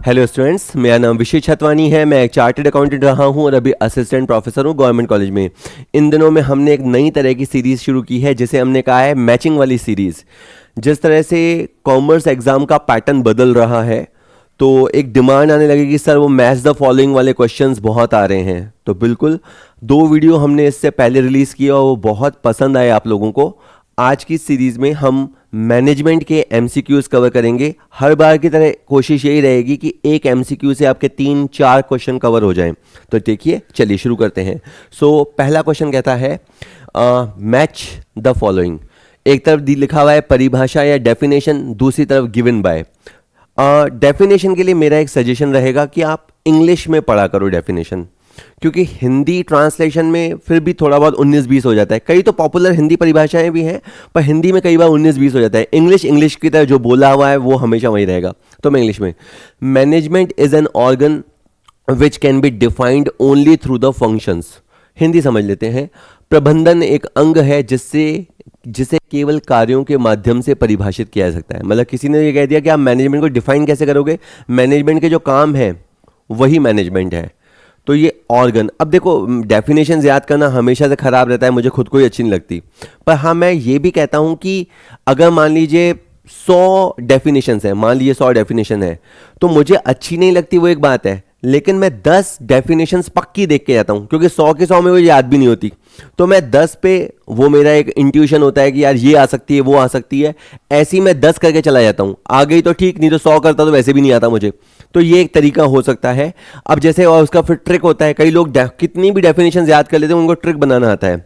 Hello students, मेरा नाम विशेष छतवानी है। मैं एक चार्टर्ड अकाउंटेंट रहा हूं और अभी असिस्टेंट प्रोफेसर हूं गवर्नमेंट कॉलेज में। इन दिनों में हमने एक नई तरह की सीरीज़ शुरू की है जिसे हमने कहा है मैचिंग वाली सीरीज़। जिस तरह से कॉमर्स एग्ज़ाम का पैटर्न बदल रहा है तो एक डिमांड आने लगी कि सर वो मैच द फॉलोइंग वाले क्वेश्चंस बहुत आ रहे हैं। तो बिल्कुल 2 वीडियो हमने इससे पहले रिलीज़ किया और वो बहुत पसंद आए आप लोगों को। आज की सीरीज़ में हम मैनेजमेंट के एमसीक्यूज़ कवर करेंगे। हर बार की तरह कोशिश यही रहेगी कि एक एमसीक्यू से आपके 3-4 क्वेश्चन कवर हो जाएं। तो देखिए, चलिए शुरू करते हैं। पहला क्वेश्चन कहता है मैच द फॉलोइंग। एक तरफ लिखा हुआ है परिभाषा या डेफिनेशन, दूसरी तरफ गिवन बाय। डेफिनेशन के लिए मेरा एक सजेशन रहेगा कि आप इंग्लिश में पढ़ा करो डेफिनेशन, क्योंकि हिंदी ट्रांसलेशन में फिर भी थोड़ा बहुत 19-20 हो जाता है। कई तो पॉपुलर हिंदी परिभाषाएं भी हैं, पर हिंदी में कई बार 19-20 हो जाता है। इंग्लिश की तरह जो बोला हुआ है वो हमेशा वही रहेगा। तो मैं इंग्लिश में, management is an organ which can be defined only through the functions. Hindi समझ लेते हैं। प्रबंधन एक अंग है जिसे केवल कार्यों के माध्यम से परिभाषित किया जा सकता है। मतलब किसी ने ये कह दिया कि आप मैनेजमेंट को डिफाइन कैसे करोगे, मैनेजमेंट के जो काम है वही मैनेजमेंट है। तो ये ऑर्गन, अब देखो डेफिनेशन याद करना हमेशा से ख़राब रहता है, मुझे खुद को ही अच्छी नहीं लगती। पर हाँ, मैं ये भी कहता हूँ कि अगर मान लीजिए 100 डेफिनेशंस हैं, मान लीजिए 100 डेफिनेशन है, तो मुझे अच्छी नहीं लगती वो एक बात है, लेकिन मैं 10 डेफिनेशंस पक्की देख के जाता हूँ, क्योंकि 100 के 100 में वो याद भी नहीं होती। तो मैं 10 पे, वो मेरा एक इंट्यूशन होता है कि यार ये आ सकती है, वो आ सकती है, ऐसी मैं 10 करके चला जाता हूँ। आ गई तो ठीक, नहीं तो 100 करता तो वैसे भी नहीं आता मुझे। तो ये एक तरीका हो सकता है। अब जैसे और उसका फिर ट्रिक होता है, कई लोग कितनी भी डेफिनेशन याद कर लेते हैं, उनको ट्रिक बनाना आता है।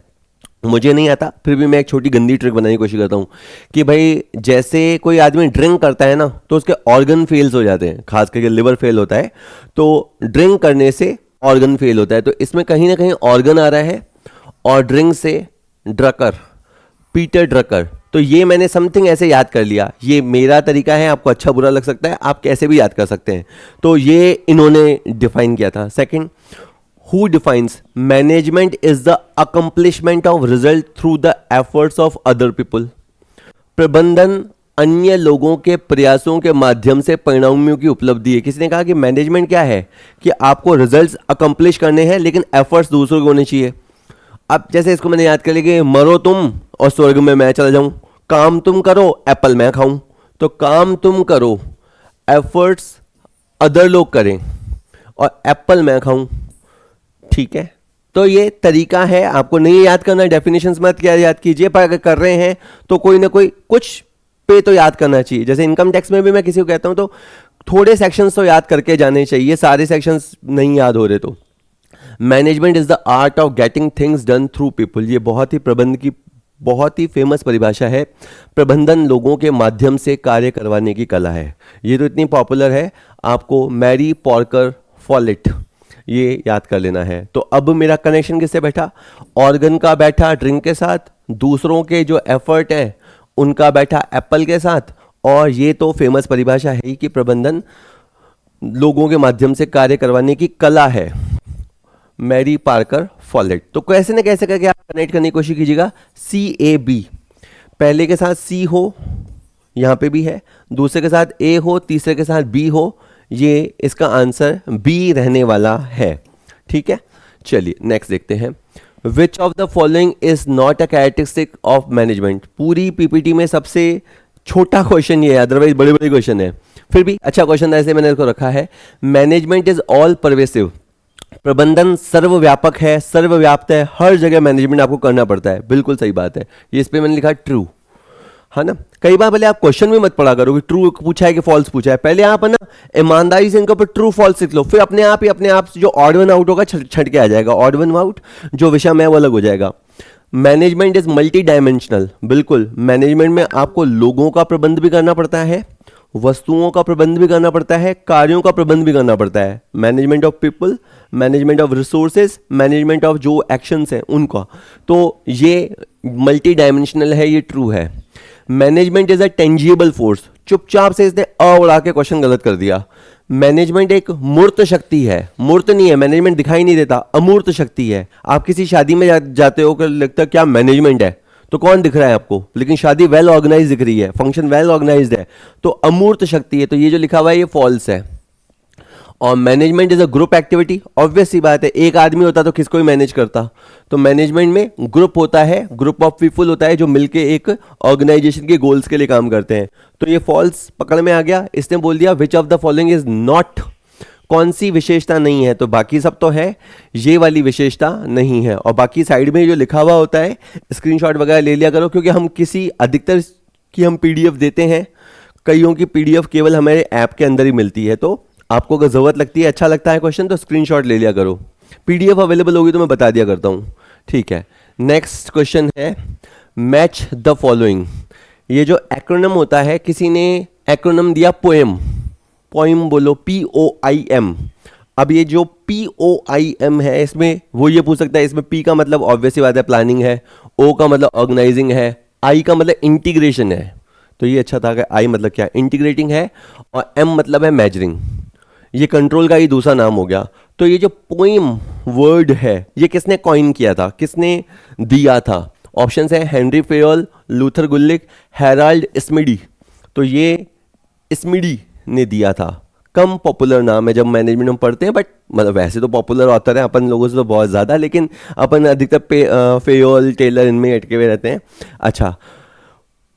मुझे नहीं आता, फिर भी मैं एक छोटी गंदी ट्रिक बनाने की कोशिश करता हूँ कि भाई जैसे कोई आदमी ड्रिंक करता है ना, तो उसके ऑर्गन फेल्स हो जाते हैं, खास करके लिवर फेल होता है। तो ड्रिंक करने से ऑर्गन फेल होता है, तो इसमें कहीं ना कहीं ऑर्गन आ रहा है, और ड्रिंक से ड्रकर, पीटर ड्रकर। तो ये मैंने समथिंग ऐसे याद कर लिया। ये मेरा तरीका है, आपको अच्छा बुरा लग सकता है, आप कैसे भी याद कर सकते हैं। तो ये इन्होंने डिफाइन किया था। Second, who defines management is the accomplishment of result through the efforts of other people. प्रबंधन अन्य लोगों के प्रयासों के माध्यम से परिणामों की उपलब्धि है। किसी ने कहा कि मैनेजमेंट क्या है, कि आपको रिजल्ट्स अकम्प्लिश करने हैं, लेकिन एफर्ट्स दूसरों के होने चाहिए। अब जैसे इसको मैंने याद कर लिया कि मरो तुम और स्वर्ग में मैं चला जाऊं, काम तुम करो एप्पल मैं खाऊं। तो काम तुम करो, एफर्ट्स अदर लोग करें, और एप्पल मैं खाऊं। ठीक है, तो ये तरीका है। आपको नहीं याद करना डेफिनेशंस, मत क्या याद कीजिए, पर अगर कर रहे हैं तो कोई ना कोई कुछ पे तो याद करना चाहिए। जैसे इनकम टैक्स में भी मैं किसी को कहता हूं तो थोड़े सेक्शंस तो याद करके जाने चाहिए, सारे सेक्शंस नहीं याद हो रहे तो। Management is the art of getting things done through people. ये बहुत ही प्रबंध की बहुत ही फेमस परिभाषा है। प्रबंधन लोगों के माध्यम से कार्य करवाने की कला है। ये तो इतनी पॉपुलर है, आपको मैरी पॉर्कर फॉलेट ये याद कर लेना है। तो अब मेरा कनेक्शन किससे बैठा, ऑर्गन का बैठा ड्रिंक के साथ, दूसरों के जो एफर्ट है उनका बैठा एप्पल के साथ, और ये तो फेमस परिभाषा है ही कि प्रबंधन लोगों के माध्यम से कार्य करवाने की कला है, मैरी पार्कर फॉलेट। तो कैसे न कैसे करके आप कनेक्ट करने की कोशिश कीजिएगा। CAB, पहले के साथ C हो, यहाँ पे भी है, दूसरे के साथ A हो, तीसरे के साथ B हो, ये इसका आंसर B रहने वाला है। ठीक है, चलिए नेक्स्ट देखते हैं। Which of the following is not a characteristic of management. पूरी पीपीटी में सबसे छोटा क्वेश्चन ये है, अदरवाइज बड़े बड़े क्वेश्चन है, फिर भी अच्छा क्वेश्चन ऐसे मैंने इसको रखा है। Management is all pervasive. प्रबंधन सर्वव्यापक है, सर्वव्याप्त है, हर जगह मैनेजमेंट आपको करना पड़ता है। बिल्कुल सही बात है, ये इस पे मैंने लिखा ट्रू, है ना। कई बार पहले आप क्वेश्चन भी मत पढ़ा करो कि ट्रू पूछा है कि फॉल्स पूछा है, पहले आप है ना ईमानदारी से इनके ऊपर ट्रू फॉल्स लिख लो, फिर अपने आप जो ऑड वन आउट होगा छट के आ जाएगा। ऑड वन आउट जो विषय में वो अलग हो जाएगा। Management is multi dimensional. बिल्कुल, मैनेजमेंट में आपको लोगों का प्रबंध भी करना पड़ता है, वस्तुओं का प्रबंध भी करना पड़ता है, कार्यों का प्रबंध भी करना पड़ता है। Management of people, management of resources, management of जो एक्शंस हैं उनका। तो ये मल्टी डायमेंशनल है, ये ट्रू है। Management is a tangible force. चुपचाप से इसने अ उड़ा के क्वेश्चन गलत कर दिया। मैनेजमेंट एक मूर्त शक्ति है, मूर्त नहीं है, मैनेजमेंट दिखाई नहीं देता, अमूर्त शक्ति है। आप किसी शादी में जाते हो, लगता है क्या मैनेजमेंट है, तो कौन दिख रहा है आपको, लेकिन शादी वेल ऑर्गेनाइज दिख रही है, फंक्शन वेल ऑर्गेनाइज्ड है, तो अमूर्त शक्ति है। तो ये जो लिखा हुआ है ये फॉल्स है। और management is a group activity, obvious सी बात है, एक आदमी होता तो किसको ही मैनेज करता। तो मैनेजमेंट में ग्रुप होता है, ग्रुप ऑफ पीपल होता है जो मिलके एक ऑर्गेनाइजेशन के गोल्स के लिए काम करते हैं। तो ये फॉल्स पकड़ में आ गया, इसने बोल दिया which of the following is not, कौन सी विशेषता नहीं है, तो बाकी सब तो है, ये वाली विशेषता नहीं है। और बाकी साइड में जो लिखा हुआ होता है स्क्रीनशॉट वगैरह ले लिया करो, क्योंकि हम किसी अधिकतर की हम पीडीएफ देते हैं, कईयों की पीडीएफ केवल हमारे ऐप के अंदर ही मिलती है। तो आपको अगर ज़रूरत लगती है, अच्छा लगता है क्वेश्चन, तो स्क्रीनशॉट ले लिया करो। पीडीएफ अवेलेबल होगी तो मैं बता दिया करता हूँ, ठीक है। नेक्स्ट क्वेश्चन है मैच द फॉलोइंग। ये जो एक्रोनिम होता है, किसी ने एक्रोनिम दिया पोएम, पोइम बोलो, POIM। अब ये जो POIM है, इसमें वो ये पूछ सकता है, इसमें P का मतलब ऑब्वियस बात है प्लानिंग है, O का मतलब ऑर्गेनाइजिंग है, I का मतलब इंटीग्रेशन है। तो ये अच्छा था कि I मतलब क्या, इंटीग्रेटिंग है, और M मतलब है मेजरिंग, ये कंट्रोल का ही दूसरा नाम हो गया। तो ये जो पोइम वर्ड है, ये किसने कॉइन किया था, किसने दिया था? ऑप्शन है हेनरी फेयोल, लूथर गुल्लिक, हेराल्ड स्मिडी। तो ये स्मिडी ने दिया था, कम पॉपुलर नाम है जब मैनेजमेंट में पढ़ते हैं, बट मतलब वैसे तो पॉपुलर ऑथर है अपन लोगों से तो बहुत ज़्यादा, लेकिन अपन अधिकतर फेयोल, टेलर इनमें अटके हुए रहते हैं। अच्छा,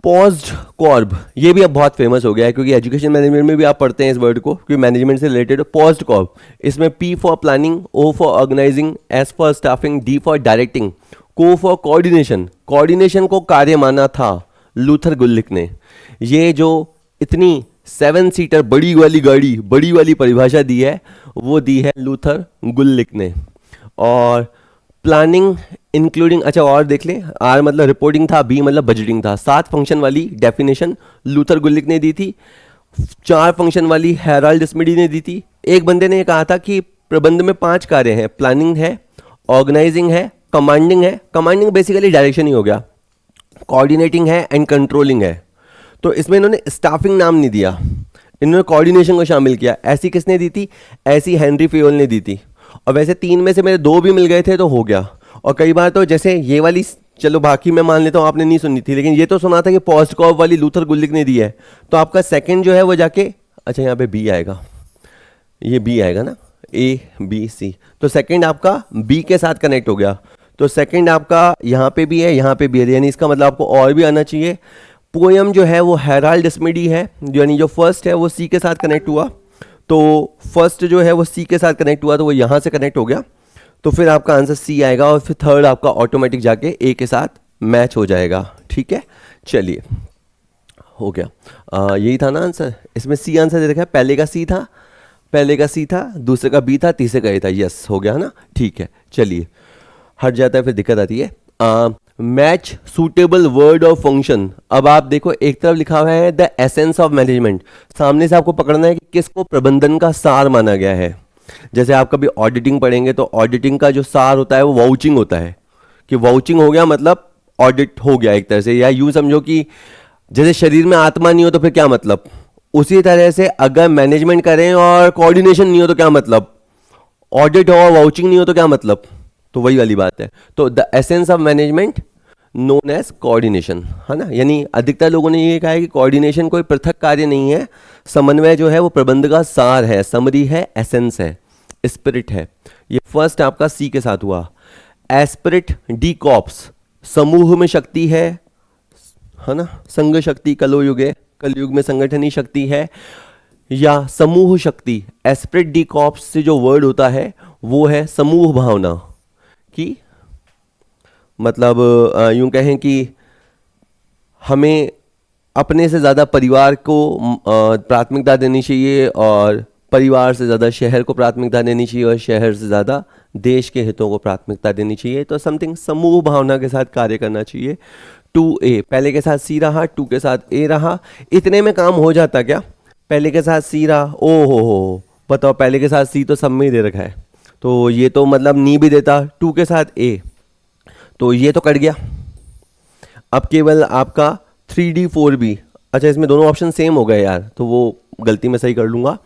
पॉज्ड कॉर्ब, ये भी अब बहुत फेमस हो गया है, क्योंकि एजुकेशन मैनेजमेंट में भी आप पढ़ते हैं इस वर्ड को, क्योंकि मैनेजमेंट से रिलेटेड। पॉज्ड कॉर्ब, इसमें P for planning, O for organising, S for staffing, D for directing, Co for coordination. Coordination को कार्य माना था लूथर गुल्लिक ने। ये जो इतनी 7 सीटर बड़ी वाली गाड़ी, बड़ी वाली परिभाषा दी है, वो दी है लूथर गुल्लिक ने। और प्लानिंग इंक्लूडिंग, अच्छा और देख लें, R मतलब रिपोर्टिंग था, B मतलब बजटिंग था। 7 फंक्शन वाली डेफिनेशन लूथर गुल्लिक ने दी थी, 4 फंक्शन वाली हेराल्ड स्मिडी ने दी थी। एक बंदे ने कहा था कि प्रबंध में 5 कार्य हैं, प्लानिंग है, ऑर्गेनाइजिंग है, कमांडिंग है, कमांडिंग बेसिकली डायरेक्शन ही हो गया, कोऑर्डिनेटिंग है एंड कंट्रोलिंग है। तो इसमें इन्होंने स्टाफिंग नाम नहीं दिया, इन्होंने कोऑर्डिनेशन को शामिल किया। ऐसी किसने दी थी? ऐसी हेनरी फेयोल ने दी थी। और वैसे 3 में से मेरे 2 भी मिल गए थे तो हो गया। और कई बार तो जैसे ये वाली, चलो बाकी मैं मान लेता हूँ आपने नहीं सुनी थी, लेकिन ये तो सुना था कि पॉज्ड कॉर्ब वाली लूथर गुल्लिक ने दी है, तो आपका सेकंड जो है वो जाके, अच्छा यहाँ पे B आएगा, ये B आएगा ना, ABC, तो सेकंड आपका B के साथ कनेक्ट हो गया। तो सेकंड आपका यहाँ पे भी है, यहाँ पे भी है, यानी इसका मतलब आपको और भी आना चाहिए। पोएम जो है वो हेराल्ड स्मिडी है, यानी जो फर्स्ट है वो C के साथ कनेक्ट हुआ, तो फर्स्ट जो है वो C के साथ कनेक्ट हुआ, तो वो यहाँ से कनेक्ट हो गया, तो फिर आपका आंसर C आएगा, और फिर थर्ड आपका ऑटोमेटिक जाके A के साथ मैच हो जाएगा। ठीक है, चलिए हो गया, यही था ना आंसर। इसमें C आंसर दे रखा है, पहले का C था, पहले का C था, दूसरे का B था, तीसरे का A था। यस, हो गया ना, ठीक है। चलिए, हट जाता है फिर दिक्कत आती है। मैच सूटेबल वर्ड और फंक्शन। अब आप देखो, एक तरफ लिखा हुआ है द एसेंस ऑफ मैनेजमेंट, सामने से आपको पकड़ना है कि किसको प्रबंधन का सार माना गया है। जैसे आप कभी ऑडिटिंग पढ़ेंगे तो ऑडिटिंग का जो सार होता है वो वाउचिंग होता है, कि वाउचिंग हो गया मतलब ऑडिट हो गया एक तरह से। या यूं समझो कि जैसे शरीर में आत्मा नहीं हो तो फिर क्या मतलब, उसी तरह से अगर मैनेजमेंट करें और कोऑर्डिनेशन नहीं हो तो क्या मतलब, ऑडिट हो और वाउचिंग नहीं हो तो क्या मतलब, तो वही वाली बात है। तो the essence of management known as coordination, है ना। यानी अधिकतर लोगों ने ये कहा है कि कोऑर्डिनेशन कोई पृथक कार्य नहीं है, समन्वय जो है वो प्रबंध का सार है, समरी है, एसेंस है, स्पिरिट है। ये फर्स्ट आपका C के साथ हुआ। एस्पिरिट डी कॉप्स, समूह में शक्ति है ना, संघ शक्ति कलयुगे, कलयुग में संगठनी शक्ति है, या समूह शक्ति। एस्पिरिट डी कॉप्स से जो वर्ड होता है वो है समूह भावना की, मतलब यूं कहें कि हमें अपने से ज़्यादा परिवार को प्राथमिकता देनी चाहिए, और परिवार से ज़्यादा शहर को प्राथमिकता देनी चाहिए, और शहर से ज़्यादा देश के हितों को प्राथमिकता देनी चाहिए। तो समथिंग समूह भावना के साथ कार्य करना चाहिए। 2A, पहले के साथ C रहा, 2 के साथ A रहा, इतने में काम हो जाता क्या? पहले के साथ C रहा, ओ हो, बताओ, पहले के साथ C तो सब में ही दे रखा है, तो ये तो मतलब नहीं भी देता। 2 के साथ A, तो ये तो कट गया। अब केवल आपका 3D 4B, अच्छा इसमें दोनों ऑप्शन सेम हो गए यार, तो वो गलती मैं सही कर लूँगा।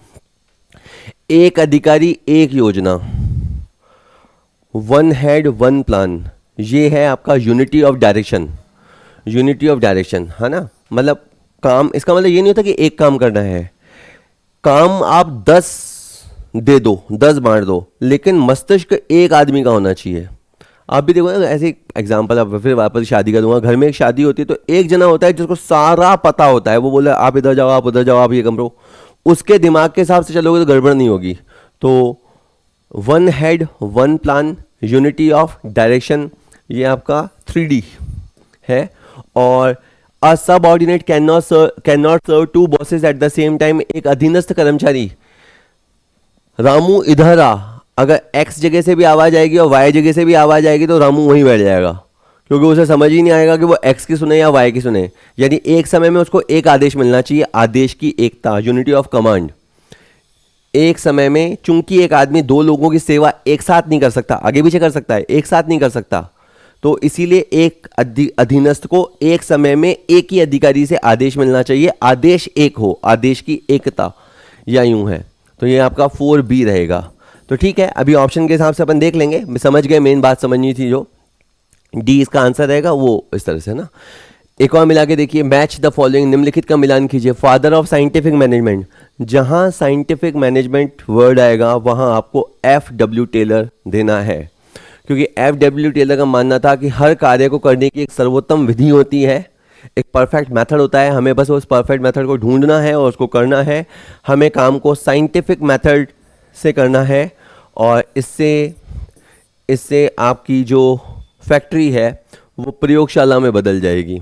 एक अधिकारी एक योजना, 1 हेड 1 प्लान, ये है आपका unity of direction, unity of direction, है ना। मतलब काम, इसका मतलब ये नहीं होता कि एक काम करना है, काम आप 10 दे दो, 10 बांट दो, लेकिन मस्तिष्क एक आदमी का होना चाहिए। आप भी देखो ना, ऐसे एग्जाम्पल आप फिर वापस शादी का दूंगा। घर में एक शादी होती है तो एक जना होता है जिसको सारा पता होता है, वो बोले आप इधर जाओ, आप उधर जाओ, आप ये करो। उसके दिमाग के हिसाब से चलोगे तो गड़बड़ नहीं होगी। तो one head one plan, unity of direction, ये आपका 3D है। और a subordinate can not serve two bosses at the same time, एक अधीनस्थ कर्मचारी, रामू इधर आ, अगर एक्स जगह से भी आवाज आएगी और वाई जगह से भी आवाज आएगी तो रामू वहीं बैठ जाएगा, क्योंकि उसे समझ ही नहीं आएगा कि वो एक्स की सुने या वाई की सुने। यानी एक समय में उसको एक आदेश मिलना चाहिए, आदेश की एकता, यूनिटी ऑफ कमांड। एक समय में, चूंकि एक आदमी दो लोगों की सेवा एक साथ नहीं कर सकता, आगे पीछे कर सकता है, एक साथ नहीं कर सकता, तो इसीलिए एक अधीनस्थ को एक समय में एक ही अधिकारी से आदेश मिलना चाहिए, आदेश एक हो, आदेश की एकता, या यूं है। तो ये आपका 4B रहेगा। तो ठीक है, अभी ऑप्शन के हिसाब से अपन देख लेंगे, समझ गए, मेन बात समझनी थी जो डी इसका आंसर रहेगा वो इस तरह से ना। एक और मिला के देखिए, मैच द फॉलोइंग, निम्नलिखित का मिलान कीजिए। फादर ऑफ साइंटिफिक मैनेजमेंट, जहां साइंटिफिक मैनेजमेंट वर्ड आएगा वहां आपको FW टेलर देना है, क्योंकि FW टेलर का मानना था कि हर कार्य को करने की एक सर्वोत्तम विधि होती है, एक परफेक्ट मेथड होता है, हमें बस उस परफेक्ट मेथड को ढूंढना है और उसको करना है। हमें काम को साइंटिफिक मेथड से करना है और इससे आपकी जो फैक्ट्री है वो प्रयोगशाला में बदल जाएगी।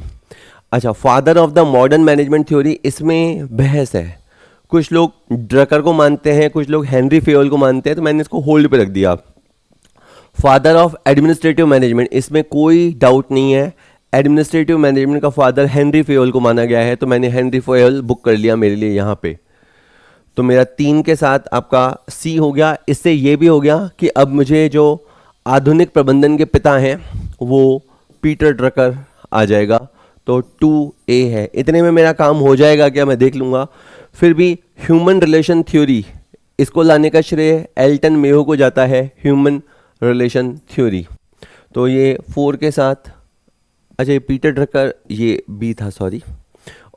अच्छा, father of the modern management theory, इसमें बहस है, कुछ लोग ड्रकर को मानते हैं, कुछ लोग हेनरी फेयोल को मानते हैं, तो मैंने इसको होल्ड पे रख दिया। फादर ऑफ एडमिनिस्ट्रेटिव मैनेजमेंट, इसमें कोई डाउट नहीं है, एडमिनिस्ट्रेटिव मैनेजमेंट का फादर हेनरी फेयोल को माना गया है, तो मैंने हेनरी फेयोल बुक कर लिया मेरे लिए यहाँ पे। तो मेरा 3 के साथ आपका C हो गया। इससे ये भी हो गया कि अब मुझे जो आधुनिक प्रबंधन के पिता हैं वो पीटर ड्रकर आ जाएगा, तो 2A है। इतने में मेरा काम हो जाएगा क्या, मैं देख लूँगा। फिर भी ह्यूमन रिलेशन थ्योरी, इसको लाने का श्रेय एल्टन मेयो को जाता है, ह्यूमन रिलेशन थ्योरी। तो ये 4 के साथ, अच्छा ये पीटर ड्रकर, ये B था, सॉरी,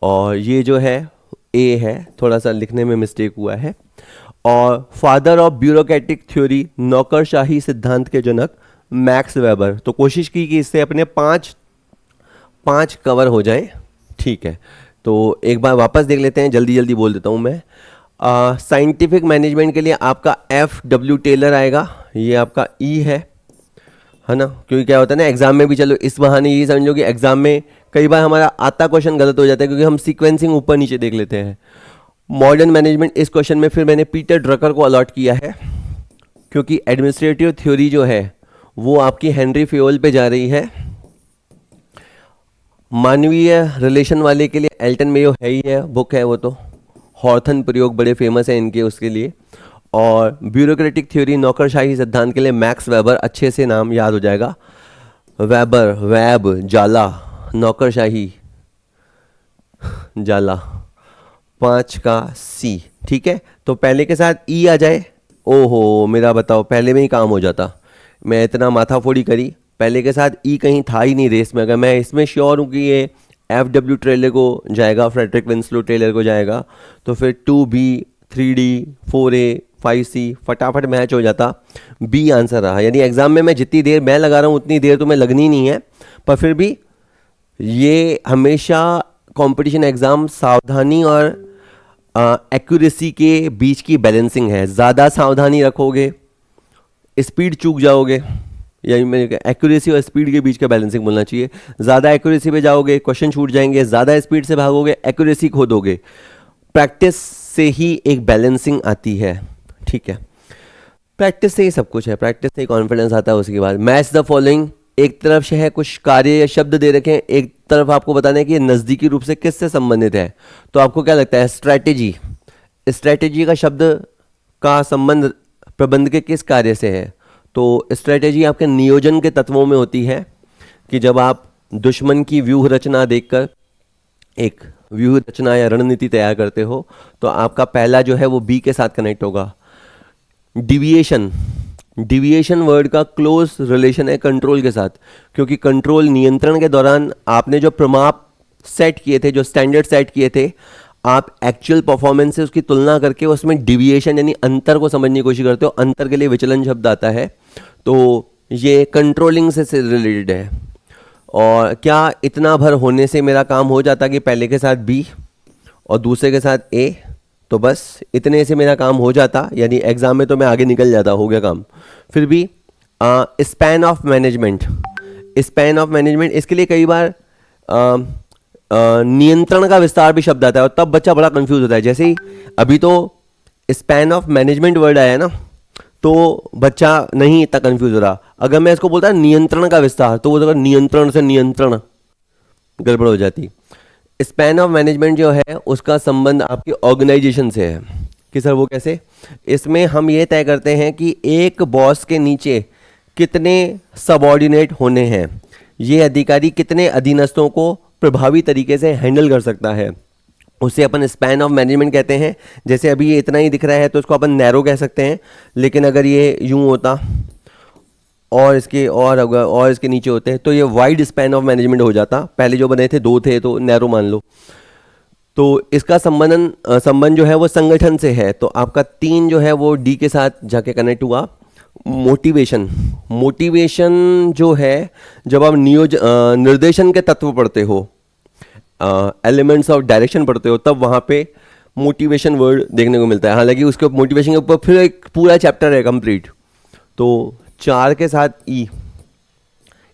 और ये जो है A है, थोड़ा सा लिखने में मिस्टेक हुआ है। और फादर ऑफ ब्यूरोक्रेटिक थ्योरी, नौकरशाही सिद्धांत के जनक मैक्स वेबर। तो कोशिश की कि इससे अपने 5 कवर हो जाए। ठीक है, तो एक बार वापस देख लेते हैं, जल्दी जल्दी बोल देता हूँ मैं। साइंटिफिक मैनेजमेंट के लिए आपका FW टेलर आएगा, ये आपका E है ना, क्योंकि क्या होता है ना एग्जाम में भी, चलो इस बहाने ये समझ लो कि एग्जाम में कई बार हमारा आता क्वेश्चन गलत हो जाता है क्योंकि हम सीक्वेंसिंग ऊपर नीचे देख लेते हैं। मॉडर्न मैनेजमेंट, इस क्वेश्चन में फिर मैंने पीटर ड्रकर को अलॉट किया है, क्योंकि एडमिनिस्ट्रेटिव थ्योरी जो है वो आपकी हेनरी फेयोल पे जा रही है। मानवीय रिलेशन वाले के लिए एल्टन मेयो है ही है, बुक है वो, तो हॉर्थन प्रयोग बड़े फेमस है इनके, उसके लिए। और ब्यूरोक्रेटिक थ्योरी, नौकरशाही सिद्धांत के लिए मैक्स वेबर, अच्छे से नाम याद हो जाएगा, वेबर, वेब, जाला, नौकरशाही, जाला। 5 का C, ठीक है। तो पहले के साथ E आ जाए। ओहो मेरा बताओ, पहले में ही काम हो जाता, मैं इतना माथाफोड़ी करी, पहले के साथ E कहीं था ही नहीं रेस में। अगर मैं इसमें श्योर हूँ कि ये FW टेलर को जाएगा, फ्रेडरिक विंसलो टेलर को जाएगा, तो फिर 2B, 3D, 4A, 5C फटाफट मैच हो जाता। B आंसर रहा, यानी एग्जाम में मैं जितनी देर मैं लगा रहा हूँ उतनी देर तुम्हें लगनी नहीं है, पर फिर भी ये हमेशा कंपटीशन एग्जाम सावधानी और एक्यूरेसी के बीच की बैलेंसिंग है। ज़्यादा सावधानी रखोगे स्पीड चूक जाओगे, यानी मेरे एक्यूरेसी और स्पीड के बीच का बैलेंसिंग बोलना चाहिए। ज़्यादा एक्यूरेसी पे जाओगे क्वेश्चन छूट जाएंगे, ज़्यादा स्पीड से भागोगे एक्यूरेसी खो दोगे। प्रैक्टिस से ही एक बैलेंसिंग आती है, ठीक है, प्रैक्टिस से ही सब कुछ है, प्रैक्टिस से ही कॉन्फिडेंस आता है। उसके बाद मैच द फॉलोइंग, एक तरफ से है कुछ कार्य या शब्द दे रखे हैं, एक तरफ आपको बताना है कि ये नज़दीकी रूप से किससे संबंधित है। तो आपको क्या लगता है, स्ट्रैटेजी, स्ट्रैटेजी का शब्द का संबंध प्रबंध के किस कार्य से है? तो स्ट्रैटेजी आपके नियोजन के तत्वों में होती है कि जब आप दुश्मन की व्यूह रचना देखकर एक व्यूह रचना या रणनीति तैयार करते हो, तो आपका पहला जो है वो B के साथ कनेक्ट होगा। डिविएशन, डिविएशन वर्ड का क्लोज रिलेशन है कंट्रोल के साथ, क्योंकि कंट्रोल नियंत्रण के दौरान आपने जो प्रमाप सेट किए थे, जो स्टैंडर्ड सेट किए थे, आप एक्चुअल परफॉर्मेंस से उसकी तुलना करके उसमें डिविएशन यानी अंतर को समझने की कोशिश करते हो। अंतर के लिए विचलन शब्द आता है, तो ये कंट्रोलिंग से रिलेटेड है। और क्या इतना भर होने से मेरा काम हो जाता कि पहले के साथ बी और दूसरे के साथ ए, तो बस इतने से मेरा काम हो जाता, यानी एग्ज़ाम में तो मैं आगे निकल जाता, हो गया काम। फिर भी span of management, span of management, इसके लिए कई बार नियंत्रण का विस्तार भी शब्द आता है और तब बच्चा बड़ा कंफ्यूज होता है। जैसे ही अभी तो स्पैन ऑफ मैनेजमेंट वर्ड आया ना, तो बच्चा नहीं इतना कंफ्यूज हो रहा। अगर मैं इसको बोलता नियंत्रण का विस्तार, तो वो अगर नियंत्रण से नियंत्रण गड़बड़ हो जाती। स्पैन ऑफ मैनेजमेंट जो है उसका संबंध आपकी ऑर्गेनाइजेशन से है कि सर वो कैसे। इसमें हम ये तय करते हैं कि एक बॉस के नीचे कितने सबऑर्डिनेट होने हैं, ये अधिकारी कितने अधीनस्थों को प्रभावी तरीके से हैंडल कर सकता है, उसे अपन स्पैन ऑफ मैनेजमेंट कहते हैं। जैसे अभी ये इतना ही दिख रहा है तो इसको अपन नैरो कह सकते हैं, लेकिन अगर ये यूं होता और इसके और इसके नीचे होते तो ये वाइड स्पैन ऑफ मैनेजमेंट हो जाता। पहले जो बने थे 2 थे तो नैरो मान लो। तो इसका संबंध जो है वो संगठन से है। तो आपका 3 जो है वो डी के साथ जाके कनेक्ट हुआ। मोटिवेशन, मोटिवेशन जो है जब आप निर्देशन के तत्व पढ़ते हो, एलिमेंट्स ऑफ डायरेक्शन पढ़ते हो, तब वहाँ पे मोटिवेशन वर्ड देखने को मिलता है। हालांकि उसके मोटिवेशन के ऊपर फिर एक पूरा चैप्टर है कंप्लीट। तो 4 के साथ ई,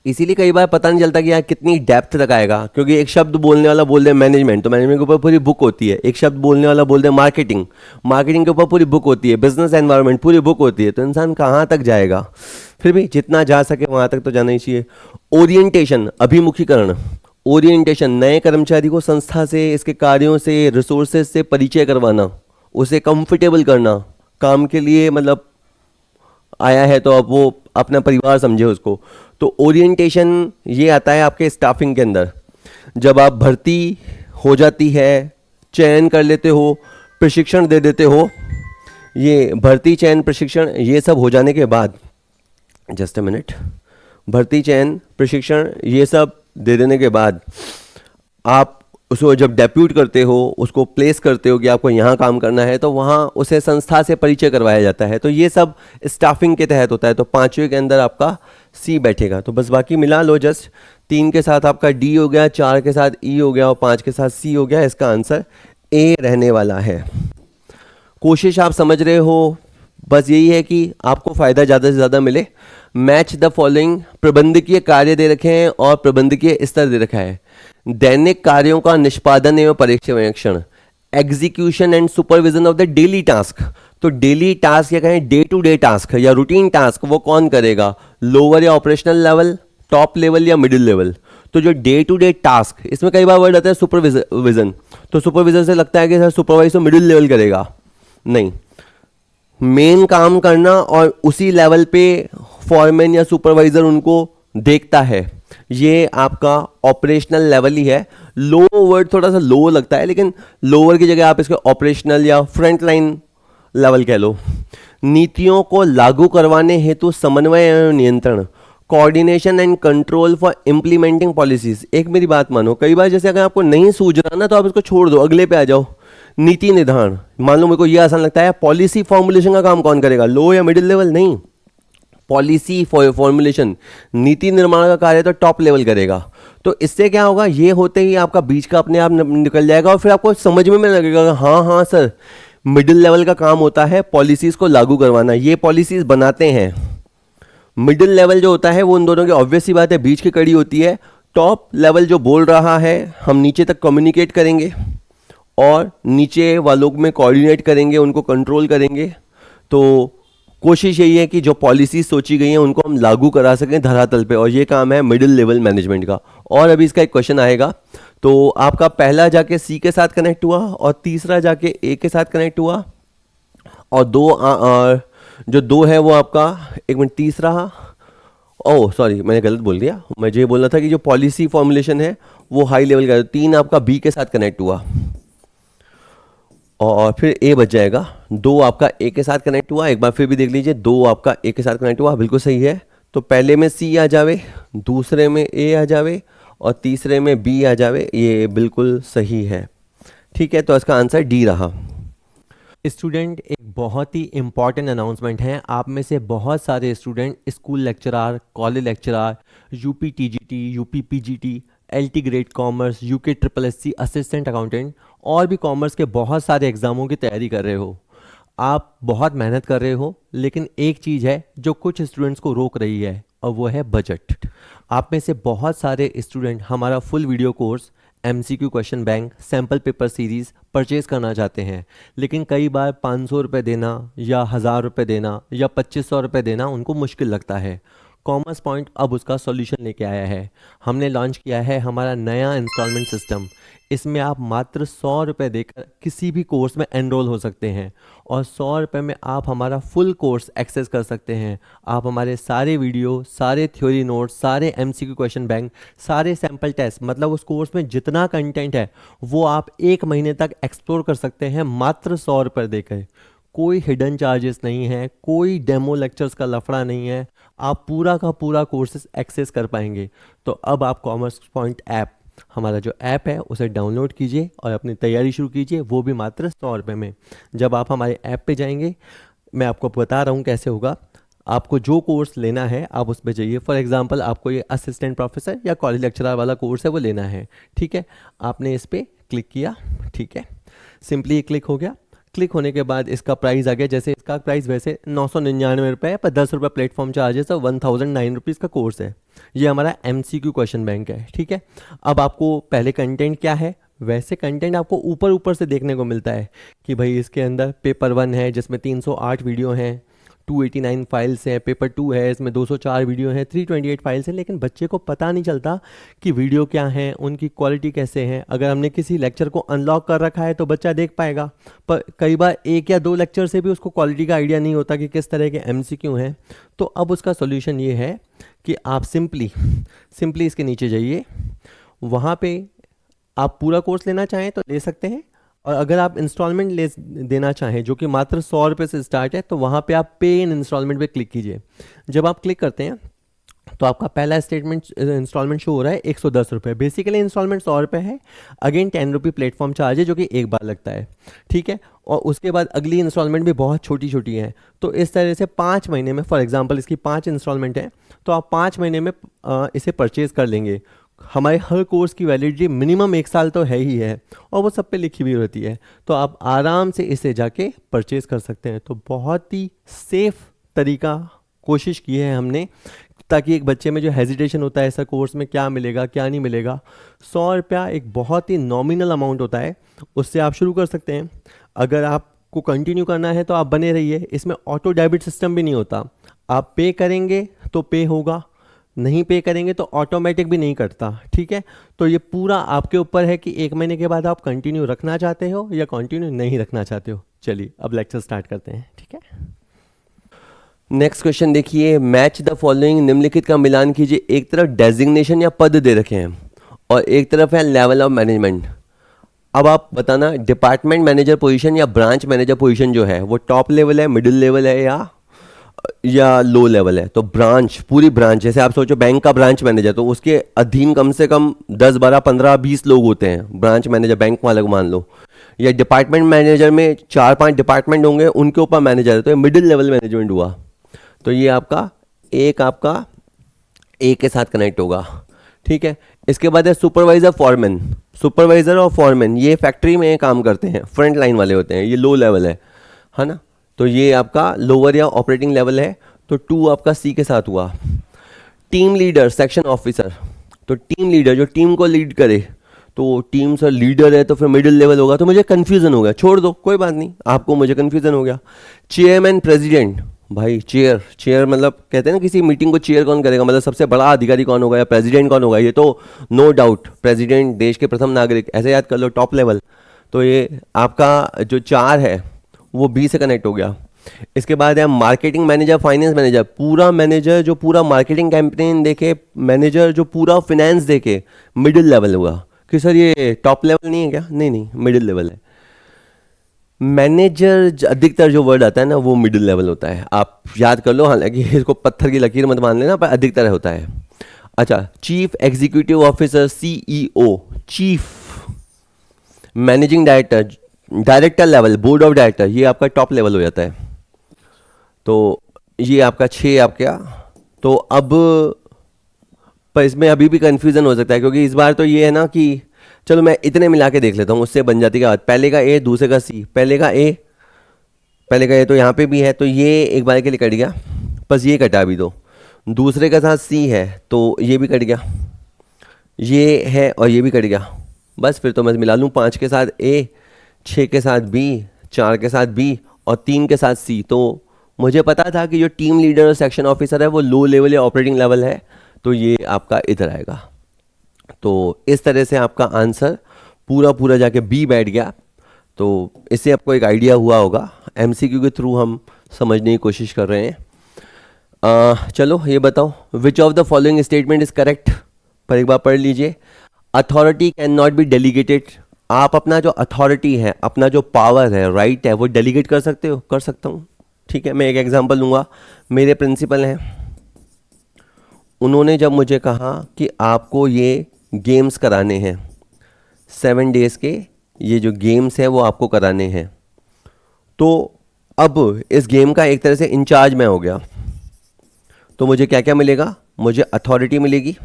इसीलिए कई बार पता नहीं चलता कि यार कितनी डेप्थ तक आएगा, क्योंकि एक शब्द बोलने वाला बोल दे मैनेजमेंट, तो मैनेजमेंट के ऊपर पूरी बुक होती है। एक शब्द बोलने वाला बोल दे मार्केटिंग, मार्केटिंग के ऊपर पूरी बुक होती है। बिजनेस एनवायरनमेंट पूरी बुक होती है। तो इंसान कहाँ तक जाएगा? फिर भी जितना जा सके वहाँ तक तो जाना ही चाहिए। ओरिएंटेशन, अभिमुखीकरण, ओरिएंटेशन, नए कर्मचारी को संस्था से, इसके कार्यों से, रिसोर्सेज से परिचय करवाना, उसे कंफर्टेबल करना, काम के लिए मतलब आया है तो अब वो अपना परिवार समझे उसको। तो ओरिएंटेशन ये आता है आपके स्टाफिंग के अंदर। जब आप भर्ती हो जाती है, चयन कर लेते हो, प्रशिक्षण दे देते हो, ये भर्ती चयन प्रशिक्षण ये सब हो जाने के बाद, जस्ट अ मिनट, भर्ती चयन प्रशिक्षण ये सब दे देने के बाद आप उसको जब डेप्यूट करते हो, उसको प्लेस करते हो कि आपको यहाँ काम करना है, तो वहाँ उसे संस्था से परिचय करवाया जाता है। तो ये सब स्टाफिंग के तहत होता है। तो 5वें के अंदर आपका सी बैठेगा। तो बस बाकी मिला लो, जस्ट 3 के साथ आपका डी हो गया, 4 के साथ ई हो गया और 5 के साथ सी हो गया। इसका आंसर ए रहने वाला है। कोशिश आप समझ रहे हो, बस यही है कि आपको फ़ायदा ज़्यादा से ज़्यादा मिले। मैच द फॉलोइंग, प्रबंधकीय कार्य दे रखे हैं और प्रबंधकीय स्तर दे रखा है। दैनिक कार्यों का निष्पादन एवं पर्यवेक्षण, execution and supervision of the daily task. तो डेली टास्क या कहें डे टू डे टास्क या रूटीन टास्क वो कौन करेगा? लोअर या ऑपरेशनल लेवल, टॉप लेवल या मिडिल लेवल। तो जो डे टू डे टास्क, इसमें कई बार वर्ड आता है सुपरविजन। तो सुपरविजन से लगता है कि सर सुपरवाइज तो मिडिल लेवल करेगा, नहीं, मेन काम करना और उसी लेवल पे फॉरमैन या सुपरवाइजर उनको देखता है, ये आपका ऑपरेशनल लेवल ही है। लो वर्ड थोड़ा सा लो लगता है, लेकिन लोअर की जगह आप इसको ऑपरेशनल या फ्रंट लाइन लेवल कह लो। नीतियों को लागू करवाने हेतु समन्वय एवं नियंत्रण, coordination and control for implementing policies. एक मेरी बात मानो, कई बार जैसे अगर आपको नहीं सूझ रहा ना तो आप इसको छोड़ दो, अगले पे आ जाओ। नीति निर्धारण, मान लो मेरे को ये आसान लगता है, पॉलिसी फॉर्मुलेशन का काम कौन करेगा? लो या मिडिल लेवल? नहीं, पॉलिसी फॉर्मुलेशन, नीति निर्माण का कार्य तो टॉप लेवल करेगा। तो इससे क्या होगा, ये होते ही आपका बीच का अपने आप निकल जाएगा और फिर आपको समझ में लगेगा हाँ हाँ सर, मिडिल लेवल का काम होता है पॉलिसीज को लागू करवाना, ये पॉलिसीज बनाते हैं। मिडिल लेवल जो होता है वो उन दोनों की ऑब्वियस सी बात है बीच की कड़ी होती है। टॉप लेवल जो बोल रहा है हम नीचे तक कम्युनिकेट करेंगे और नीचे वालों में कोऑर्डिनेट करेंगे, उनको कंट्रोल करेंगे। तो कोशिश यही है कि जो पॉलिसीज सोची गई हैं उनको हम लागू करा सकें धरातल पे, और ये काम है मिडिल लेवल मैनेजमेंट का। और अभी इसका एक क्वेश्चन आएगा, तो आपका पहला जाके सी के साथ कनेक्ट हुआ और तीसरा जाके ए के साथ कनेक्ट हुआ, और जो 2 है वो आपका, एक मिनट, तीसरा, ओह सॉरी मैंने गलत बोल दिया, मुझे ये बोलना था कि जो पॉलिसी फॉर्मुलेशन है वो हाई लेवल का। 3 आपका बी के साथ कनेक्ट हुआ और फिर ए बच जाएगा। 2 आपका ए के साथ कनेक्ट हुआ, एक बार फिर भी देख लीजिए, 2 आपका ए के साथ कनेक्ट हुआ, बिल्कुल सही है। तो पहले में सी आ जावे, दूसरे में ए आ जावे और तीसरे में बी आ जावे, ये बिल्कुल सही है। ठीक है, तो इसका आंसर डी रहा। स्टूडेंट, एक बहुत ही इम्पॉर्टेंट अनाउंसमेंट है। आप में से बहुत सारे student school lecturer, college lecturer, UP TGT, UP PGT, LT grade commerce, UK triple SC assistant accountant और भी कॉमर्स के बहुत सारे एग्ज़ामों की तैयारी कर रहे हो। आप बहुत मेहनत कर रहे हो, लेकिन एक चीज़ है जो कुछ स्टूडेंट्स को रोक रही है, और वो है बजट। आप में से बहुत सारे स्टूडेंट हमारा full video course MCQ question bank sample paper series purchase करना चाहते हैं, लेकिन कई बार 500 रुपये देना या 1000 रुपये देना या 2500 रुपये देना उनको मुश्किल लगता है। कॉमर्स पॉइंट अब उसका सॉल्यूशन लेके आया है। हमने लॉन्च किया है हमारा नया इंस्टॉलमेंट सिस्टम। इसमें आप मात्र 100 रुपये देकर किसी भी कोर्स में एनरोल हो सकते हैं, और 100 रुपये में आप हमारा फुल कोर्स एक्सेस कर सकते हैं। आप हमारे सारे वीडियो, सारे थ्योरी नोट्स, सारे MCQ क्वेश्चन बैंक, सारे सैम्पल टेस्ट, मतलब उस कोर्स में जितना कंटेंट है वो आप 1 महीने तक एक्सप्लोर कर सकते हैं मात्र 100 रुपये देकर। कोई हिडन चार्जेस नहीं है, कोई डेमो लेक्चर्स का लफड़ा नहीं है, आप पूरा का पूरा कोर्सेज एक्सेस कर पाएंगे। तो अब आप कॉमर्स पॉइंट ऐप, हमारा जो ऐप है उसे डाउनलोड कीजिए और अपनी तैयारी शुरू कीजिए, वो भी मात्र 100 रुपये में। जब आप हमारे ऐप पे जाएंगे, मैं आपको बता रहा हूँ कैसे होगा। आपको जो कोर्स लेना है आप उस पर जाइए। फॉर एग्जांपल आपको ये असिस्टेंट प्रोफेसर या कॉलेज लेक्चरर वाला कोर्स है वो लेना है, ठीक है। आपने इस पर क्लिक किया, ठीक है, सिंपली क्लिक हो गया। क्लिक होने के बाद इसका प्राइस आ गया। जैसे इसका प्राइस वैसे 999 रुपये है, पर 10 रुपये प्लेटफॉर्म चार्जेस है, 1009 रुपीज़ का कोर्स है। ये हमारा MCQ क्वेश्चन बैंक है, ठीक है। अब आपको पहले कंटेंट क्या है, वैसे कंटेंट आपको ऊपर ऊपर से देखने को मिलता है कि भाई इसके अंदर पेपर 1 है जिसमें 308 वीडियो हैं, 289 फाइल्स हैं, पेपर 2 है इसमें 204 वीडियो हैं, 328 फाइल्स हैं। लेकिन बच्चे को पता नहीं चलता कि वीडियो क्या हैं, उनकी क्वालिटी कैसे है। अगर हमने किसी लेक्चर को अनलॉक कर रखा है तो बच्चा देख पाएगा, पर कई बार 1 या 2 लेक्चर से भी उसको क्वालिटी का आइडिया नहीं होता कि किस तरह के MCQ हैं। तो अब उसका सोल्यूशन ये है कि आप सिंपली इसके नीचे जाइए, वहाँ पे आप पूरा कोर्स लेना चाहें तो ले सकते हैं, और अगर आप इंस्टॉलमेंट ले देना चाहें जो कि मात्र 100 रुपये से स्टार्ट है, तो वहाँ पे आप पे इन इंस्टॉलमेंट पे क्लिक कीजिए। जब आप क्लिक करते हैं तो आपका पहला स्टेटमेंट इंस्टॉलमेंट शो हो रहा है 110 रुपये। बेसिकली इंस्टॉलमेंट 100 रुपये है, अगेन 10 रुपये प्लेटफॉर्म चार्ज है जो कि एक बार लगता है, ठीक है। और उसके बाद अगली इंस्टॉलमेंट भी बहुत छोटी छोटी है। तो इस तरह से 5 महीने में, फॉर एग्जांपल इसकी 5 इंस्टॉलमेंट है, तो आप 5 महीने में इसे परचेज़ कर लेंगे। हमारे हर कोर्स की वैलिडिटी मिनिमम 1 साल तो है ही है, और वो सब पे लिखी हुई होती है। तो आप आराम से इसे जाके परचेज़ कर सकते हैं। तो बहुत ही सेफ तरीका कोशिश की है हमने, ताकि एक बच्चे में जो हेजिटेशन होता है ऐसा कोर्स में क्या मिलेगा क्या नहीं मिलेगा। 100 रुपया एक बहुत ही नॉमिनल अमाउंट होता है, उससे आप शुरू कर सकते हैं। अगर आपको कंटिन्यू करना है तो आप बने रहिए। इसमें ऑटो डेबिट सिस्टम भी नहीं होता, आप पे करेंगे तो पे होगा, नहीं पे करेंगे तो ऑटोमेटिक भी नहीं कटता, ठीक है। तो ये पूरा आपके ऊपर है कि 1 महीने के बाद आप कंटिन्यू रखना चाहते हो या कंटिन्यू नहीं रखना चाहते हो। चलिए अब लेक्चर स्टार्ट करते हैं, ठीक है। नेक्स्ट क्वेश्चन देखिए, मैच द फॉलोइंग, निम्नलिखित का मिलान कीजिए। एक तरफ डेजिग्नेशन या पद दे रखे हैं और एक तरफ है लेवल ऑफ मैनेजमेंट। अब आप बताना, डिपार्टमेंट मैनेजर पोजीशन या ब्रांच मैनेजर पोजीशन जो है वो टॉप लेवल है, मिडिल लेवल है या लो लेवल है। तो ब्रांच, पूरी ब्रांच, जैसे आप सोचो बैंक का ब्रांच मैनेजर, तो उसके अधीन कम से कम 10, 12, 15, 20 लोग होते हैं ब्रांच मैनेजर, बैंक वाले को मान लो। या डिपार्टमेंट मैनेजर में 4-5 डिपार्टमेंट होंगे, उनके ऊपर मैनेजर है, तो ये मिडिल लेवल मैनेजमेंट हुआ। तो ये आपका ए के साथ कनेक्ट होगा, ठीक है। इसके बाद है सुपरवाइजर फॉरमैन। सुपरवाइजर और फॉरमैन ये फैक्ट्री में काम करते हैं, फ्रंट लाइन वाले होते हैं, ये लो लेवल है ना। तो ये आपका लोअर या ऑपरेटिंग लेवल है, तो 2 आपका सी के साथ हुआ। टीम लीडर, सेक्शन ऑफिसर, तो टीम लीडर जो टीम को लीड करे, तो टीम सर लीडर है तो फिर मिडिल लेवल होगा। तो मुझे कन्फ्यूज़न हो गया, छोड़ दो कोई बात नहीं, आपको मुझे कन्फ्यूज़न हो गया। चेयरमैन प्रेसिडेंट, भाई चेयर मतलब कहते हैं ना किसी मीटिंग को चेयर कौन करेगा, मतलब सबसे बड़ा अधिकारी कौन होगा या प्रेसिडेंट कौन होगा, ये तो नो डाउट प्रेसिडेंट, देश के प्रथम नागरिक, ऐसे याद कर लो, टॉप लेवल। तो ये आपका जो 4 है वो बी से कनेक्ट हो गया। इसके बाद है मार्केटिंग मैनेजर, फाइनेंस मैनेजर, पूरा मैनेजर जो पूरा मार्केटिंग कैंपेन देखे, मैनेजर जो पूरा फिनेंस देखे, मिडिल लेवल हुआ। कि सर ये टॉप लेवल नहीं है क्या? नहीं, मिडिल लेवल है। मैनेजर अधिकतर जो वर्ड आता है ना वो मिडिल लेवल होता है, आप याद कर लो, हालांकि इसको पत्थर की लकीर मत मान लेना, पर अधिकतर होता है। अच्छा, chief executive officer, CEO, chief managing director, director level, board of director, ये आपका टॉप लेवल हो जाता है। तो ये आपका 6 आपका। तो अब पर इसमें अभी भी कन्फ्यूज़न हो सकता है, क्योंकि इस बार तो ये है ना कि चलो मैं इतने मिला के देख लेता हूँ, उससे बन जाती क्या बात। पहले का ए, दूसरे का सी, पहले का ए तो यहाँ पे भी है, तो ये एक बार के लिए कट गया, बस ये कटा अभी। तो दूसरे का साथ सी है तो ये भी कट गया, ये है और ये भी कट गया। बस फिर तो मैं मिला लूँ 5 के साथ ए, 6 के साथ बी, 4 के साथ बी और 3 के साथ सी। तो मुझे पता था कि जो टीम लीडर और सेक्शन ऑफिसर है वो लो लेवल या ऑपरेटिंग लेवल है, तो ये आपका इधर आएगा। तो इस तरह से आपका आंसर पूरा पूरा जाके बी बैठ गया। तो इससे आपको एक आइडिया हुआ होगा, एमसीक्यू के थ्रू हम समझने की कोशिश कर रहे हैं। चलो ये बताओ, which of the following statement is correct, पर एक बार पढ़ लीजिए। Authority can not be delegated, आप अपना जो अथॉरिटी है, अपना जो पावर है, राइट है, वो डेलीगेट कर सकते हो? कर सकता हूँ, ठीक है। मैं एक एग्जांपल लूँगा, मेरे प्रिंसिपल हैं, उन्होंने जब मुझे कहा कि आपको ये गेम्स कराने हैं 7 डेज़ के, ये जो गेम्स हैं वो आपको कराने हैं, तो अब इस गेम का एक तरह से इंचार्ज मैं हो गया। तो मुझे क्या क्या मिलेगा? मुझे अथॉरिटी मिलेगी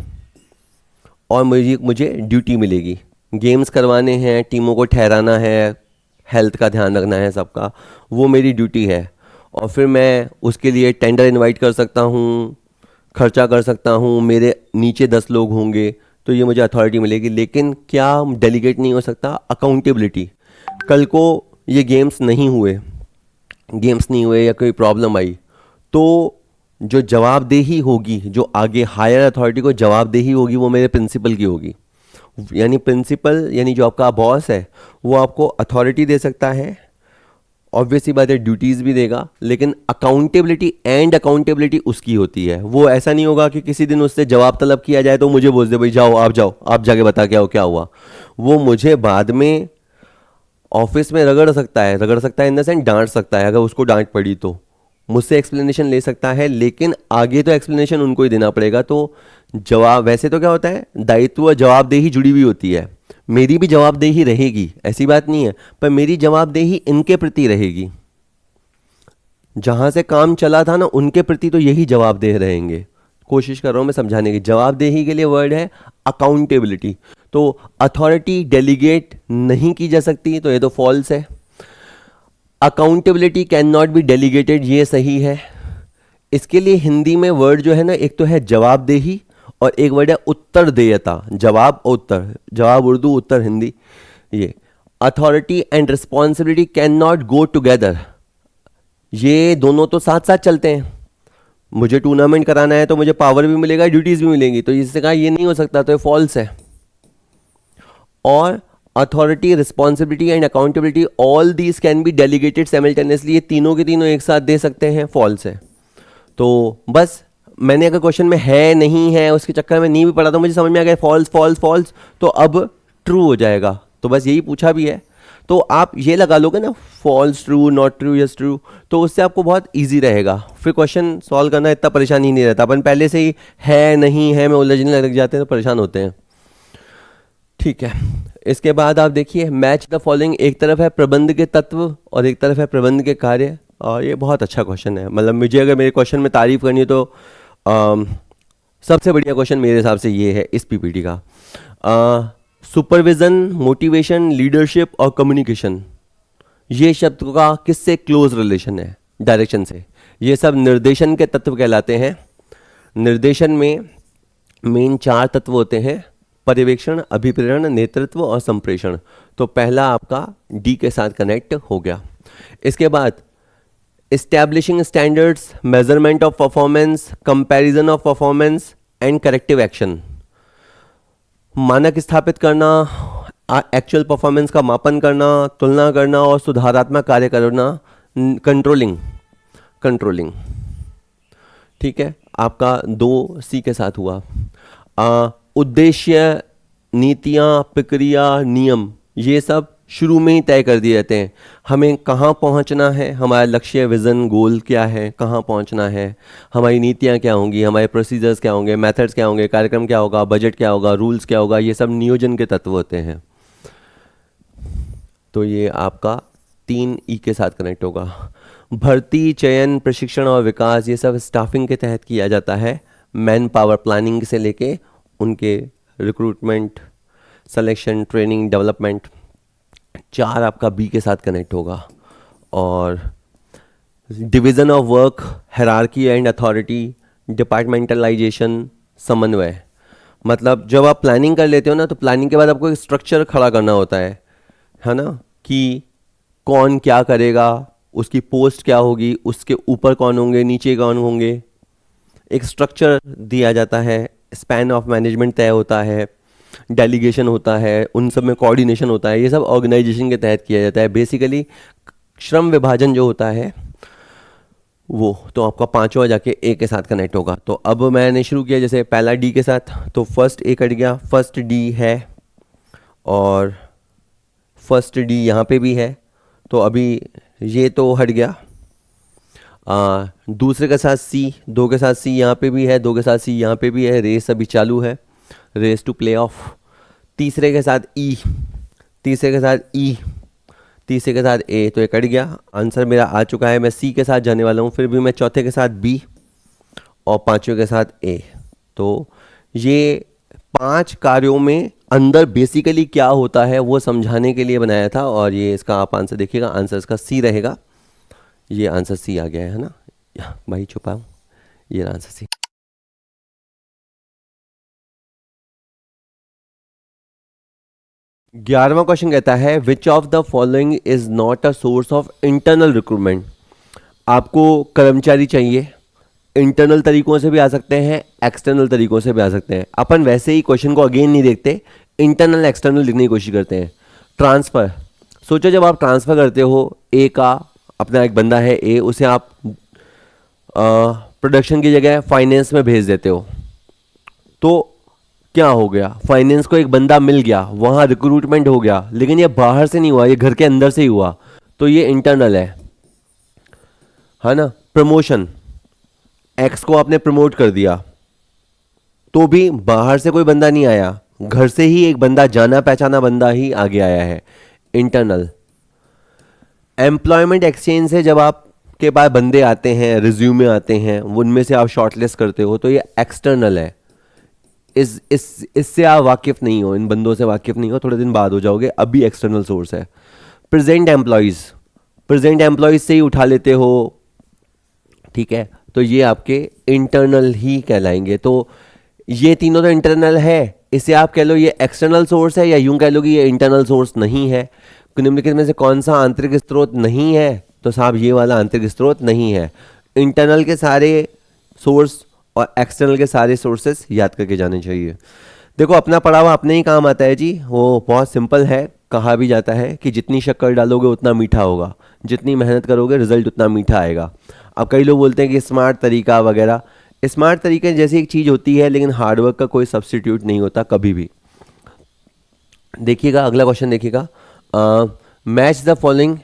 और मुझे ड्यूटी मिलेगी। गेम्स करवाने हैं, टीमों को ठहराना है, हेल्थ का ध्यान रखना है सबका, वो मेरी ड्यूटी है। और फिर मैं उसके लिए टेंडर इनवाइट कर सकता हूँ, खर्चा कर सकता हूँ, मेरे नीचे 10 लोग होंगे, तो ये मुझे अथॉरिटी मिलेगी। लेकिन क्या डेलीगेट नहीं हो सकता? अकाउंटेबिलिटी। कल को ये गेम्स नहीं हुए या कोई प्रॉब्लम आई, तो जो जवाबदेही होगी, जो आगे हायर अथॉरिटी को जवाबदेही होगी, वो मेरे प्रिंसिपल की होगी। यानी प्रिंसिपल, यानी जो आपका बॉस है, वो आपको अथॉरिटी दे सकता है, ऑब्वियसली बात है ड्यूटीज़ भी देगा, लेकिन अकाउंटेबिलिटी उसकी होती है। वो ऐसा नहीं होगा कि किसी दिन उससे जवाब तलब किया जाए तो मुझे बोल दे भाई जाओ आप जाके बता के आओ क्या हुआ। वो मुझे बाद में ऑफिस में रगड़ सकता है इन द सेंस डांट सकता है, अगर उसको डांट पड़ी तो मुझसे एक्सप्लेनेशन ले सकता है, लेकिन आगे तो एक्सप्लेनेशन उनको ही देना पड़ेगा। तो जवाब, वैसे तो क्या होता है, दायित्व और जवाबदेही जुड़ी हुई होती है। मेरी भी जवाबदेही रहेगी, ऐसी बात नहीं है, पर मेरी जवाबदेही इनके प्रति रहेगी। जहां से काम चला था ना, उनके प्रति तो यही जवाबदेह रहेंगे। कोशिश कर रहा हूं मैं समझाने की। जवाबदेही के लिए वर्ड है अकाउंटेबिलिटी। तो अथॉरिटी डेलीगेट नहीं की जा सकती, तो ये तो फॉल्स है। Accountability can not be delegated, ये सही है। इसके लिए हिंदी में वर्ड जो है ना, एक तो है जवाबदेही और एक वर्ड है उत्तरदेयता। जवाब और उत्तर, जवाब उर्दू, उत्तर हिंदी। ये authority and responsibility can not go together, ये दोनों तो साथ साथ चलते हैं। मुझे टूर्नामेंट कराना है तो मुझे पावर भी मिलेगा, ड्यूटीज भी मिलेंगी, तो इससे कहा ये नहीं हो सकता, तो ये फॉल्स है। और authority, responsibility and accountability, all these can be delegated simultaneously, ये तीनों के तीनों एक साथ दे सकते हैं, फॉल्स है। तो बस मैंने अगर क्वेश्चन में है नहीं है उसके चक्कर में नहीं भी पढ़ा तो मुझे समझ में आ गया फॉल्स फॉल्स फॉल्स, तो अब ट्रू हो जाएगा। तो बस यही पूछा भी है, तो आप ये लगा लोगे ना, false true, not true, yes true, तो उससे आपको बहुत इजी रहेगा, फिर क्वेश्चन सॉल्व करना इतना परेशानी ही नहीं रहता। अपन पहले से ही है नहीं है में उलझने लग जाते हैं तो परेशान होते हैं। ठीक है, इसके बाद आप देखिए मैच द फॉलोइंग, एक तरफ है प्रबंध के तत्व और एक तरफ है प्रबंध के कार्य। और ये बहुत अच्छा क्वेश्चन है, मतलब मुझे अगर मेरे क्वेश्चन में तारीफ करनी है तो सबसे बढ़िया क्वेश्चन मेरे हिसाब से ये है इस पीपीटी का। सुपरविजन, मोटिवेशन, लीडरशिप और कम्युनिकेशन, ये शब्द का किससे क्लोज रिलेशन है? डायरेक्शन से। ये सब निर्देशन के तत्व कहलाते हैं। निर्देशन में मेन 4 तत्व होते हैं, पर्यवेक्षण, अभिप्रेरण, नेतृत्व और संप्रेषण। तो पहला आपका डी के साथ कनेक्ट हो गया। इसके बाद establishing standards, measurement of performance, comparison of performance and corrective action. मानक स्थापित करना, एक्चुअल परफॉर्मेंस का मापन करना, तुलना करना और सुधारात्मक कार्य करना, कंट्रोलिंग। ठीक है, आपका 2 सी के साथ हुआ। उद्देश्य, नीतियाँ, प्रक्रिया, नियम, ये सब शुरू में ही तय कर दिए जाते हैं। हमें कहाँ पहुँचना है, हमारा लक्ष्य, विज़न, गोल क्या है, कहाँ पहुँचना है, हमारी नीतियाँ क्या होंगी, हमारे प्रोसीजर्स क्या होंगे, मेथड्स क्या होंगे, कार्यक्रम क्या होगा, बजट क्या होगा, रूल्स क्या होगा, ये सब नियोजन के तत्व होते हैं। तो ये आपका 3E के साथ कनेक्ट होगा। भर्ती, चयन, प्रशिक्षण और विकास, ये सब स्टाफिंग के तहत किया जाता है। मैन पावर प्लानिंग से लेके उनके रिक्रूटमेंट, सिलेक्शन, ट्रेनिंग, डेवलपमेंट। 4 आपका बी के साथ कनेक्ट होगा। और division of work, hierarchy and authority, departmentalisation, समन्वय। मतलब जब आप प्लानिंग कर लेते हो ना, तो प्लानिंग के बाद आपको एक स्ट्रक्चर खड़ा करना होता है ना, कि कौन क्या करेगा, उसकी पोस्ट क्या होगी, उसके ऊपर कौन होंगे, नीचे कौन होंगे, एक स्ट्रक्चर दिया जाता है, स्पैन ऑफ मैनेजमेंट तय होता है, डेलीगेशन होता है, उन सब में कोऑर्डिनेशन होता है। ये सब ऑर्गेनाइजेशन के तहत किया जाता है। बेसिकली श्रम विभाजन जो होता है वो, तो आपका पांचवा जाके ए के साथ कनेक्ट होगा। तो अब मैंने शुरू किया जैसे पहला डी के साथ, तो फर्स्ट ए कट गया, फर्स्ट डी है और फर्स्ट डी यहाँ पे भी है, तो अभी ये तो हट गया। दूसरे के साथ सी, 2 के साथ सी यहाँ पे भी है, 2 के साथ सी यहाँ पे भी है, रेस अभी चालू है, रेस टू प्ले ऑफ। तीसरे के साथ ई, तीसरे के साथ ई, तीसरे के साथ ए, तो ये कट गया। आंसर मेरा आ चुका है। मैं सी के साथ जाने वाला हूँ, फिर भी मैं चौथे के साथ बी और पांचवें के साथ ए। तो ये 5 कार्यों में अंदर बेसिकली क्या होता है वो समझाने के लिए बनाया था। और ये इसका आप आंसर देखिएगा, आंसर इसका सी रहेगा। ये आंसर सी आ गया है ना भाई, छुपाऊँ, ये आंसर सी। 11वां क्वेश्चन कहता है which of the following is not a source of internal recruitment. आपको कर्मचारी चाहिए, इंटरनल तरीकों से भी आ सकते हैं, एक्सटर्नल तरीकों से भी आ सकते हैं। अपन वैसे ही क्वेश्चन को अगेन नहीं देखते, इंटरनल एक्सटर्नल लिखने की कोशिश करते हैं। ट्रांसफ़र, सोचो जब आप ट्रांसफ़र करते हो, ए का अपना एक बंदा है ए, उसे आप प्रोडक्शन की जगह फाइनेंस में भेज देते हो, तो क्या हो गया, फाइनेंस को एक बंदा मिल गया, वहाँ रिक्रूटमेंट हो गया, लेकिन ये बाहर से नहीं हुआ, ये घर के अंदर से ही हुआ, तो ये इंटरनल है ना। प्रमोशन, एक्स को आपने प्रमोट कर दिया, तो भी बाहर से कोई बंदा नहीं आया, घर से ही एक बंदा, जाना पहचाना बंदा ही आगे आया है, इंटरनल। एम्प्लॉयमेंट एक्सचेंज से जब आपके पास बंदे आते हैं, रिज्यूमे आते हैं, उनमें से आप शॉर्टलिस्ट करते हो, तो ये एक्सटर्नल है। इससे आप वाकिफ नहीं हो, इन बंदों से वाकिफ नहीं हो, थोड़े दिन बाद हो जाओगे, अभी एक्सटर्नल सोर्स है। प्रेजेंट एम्प्लॉयज़, प्रेजेंट एम्प्लॉयज़ से ही उठा लेते हो, ठीक है, तो ये आपके इंटरनल ही कहलाएंगे। तो ये तीनों तो इंटरनल है, इसे आप कह लो ये एक्सटर्नल सोर्स है, या यूं कह लो कि ये इंटरनल सोर्स नहीं है। निम्नलिखित में से कौन सा आंतरिक स्रोत नहीं है, तो साहब ये वाला आंतरिक स्रोत नहीं है। इंटरनल के सारे सोर्स और एक्सटर्नल के सारे सोर्सेस याद करके जाने चाहिए। देखो अपना पढ़ा हुआ अपने ही काम आता है जी, वो बहुत सिंपल है। कहा भी जाता है कि जितनी शक्कर डालोगे उतना मीठा होगा, जितनी मेहनत करोगे रिजल्ट उतना मीठा आएगा। अब कई लोग बोलते हैं कि स्मार्ट तरीका वगैरह, स्मार्ट तरीके जैसी एक चीज़ होती है, लेकिन हार्डवर्क का कोई सब्स्टिट्यूट नहीं होता कभी भी। देखिएगा अगला क्वेश्चन, देखिएगा मैच द फॉलोइंग।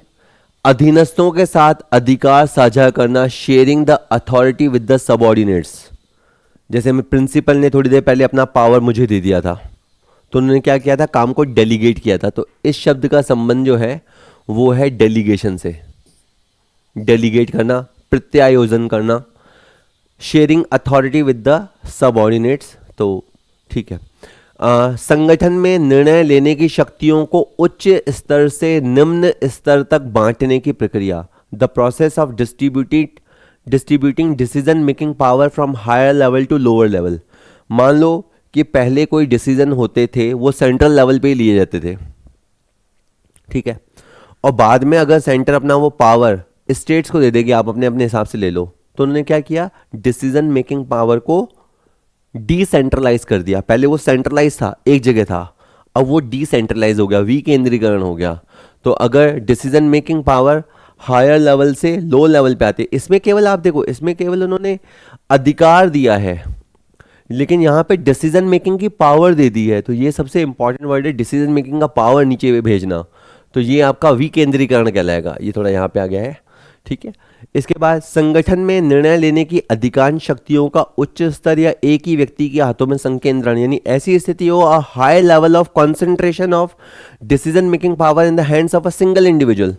अधीनस्थों के साथ अधिकार साझा करना, sharing the authority with the subordinates. जैसे मैं प्रिंसिपल ने थोड़ी देर पहले अपना पावर मुझे दे दिया था, तो उन्होंने क्या किया था, काम को डेलीगेट किया था। तो इस शब्द का संबंध जो है वो है डेलीगेशन से, डेलीगेट करना, प्रत्यायोजन करना, sharing authority with the subordinates, तो ठीक है। संगठन में निर्णय लेने की शक्तियों को उच्च स्तर से निम्न स्तर तक बांटने की प्रक्रिया, the process of distributing decision making power from higher level to lower level. मान लो कि पहले कोई डिसीजन होते थे वो सेंट्रल लेवल पे ही लिए जाते थे, ठीक है, और बाद में अगर सेंटर अपना वो पावर स्टेट्स को दे देगी, आप अपने अपने हिसाब से ले लो, तो उन्होंने क्या किया, डिसीजन मेकिंग पावर को डिसेंट्रलाइज कर दिया। पहले वो सेंट्रलाइज था, एक जगह था, अब वो डिसेंट्रलाइज हो गया, विकेंद्रीकरण हो गया। तो अगर decision making power higher level से लो लेवल पे आते, इसमें केवल आप देखो, इसमें केवल उन्होंने अधिकार दिया है, लेकिन यहाँ पे डिसीजन मेकिंग की पावर दे दी है। तो ये सबसे इंपॉर्टेंट वर्ड है, डिसीजन मेकिंग का पावर नीचे पे भेजना, तो ये आपका विकेंद्रीकरण कहलाएगा। ये थोड़ा यहाँ पे आ गया है, ठीक है। इसके बाद संगठन में निर्णय लेने की अधिकांश शक्तियों का उच्च स्तर या एक ही व्यक्ति के हाथों में संकेंद्रण, यानी ऐसी स्थिति हो, a high level of concentration of decision making power in the hands of a single individual.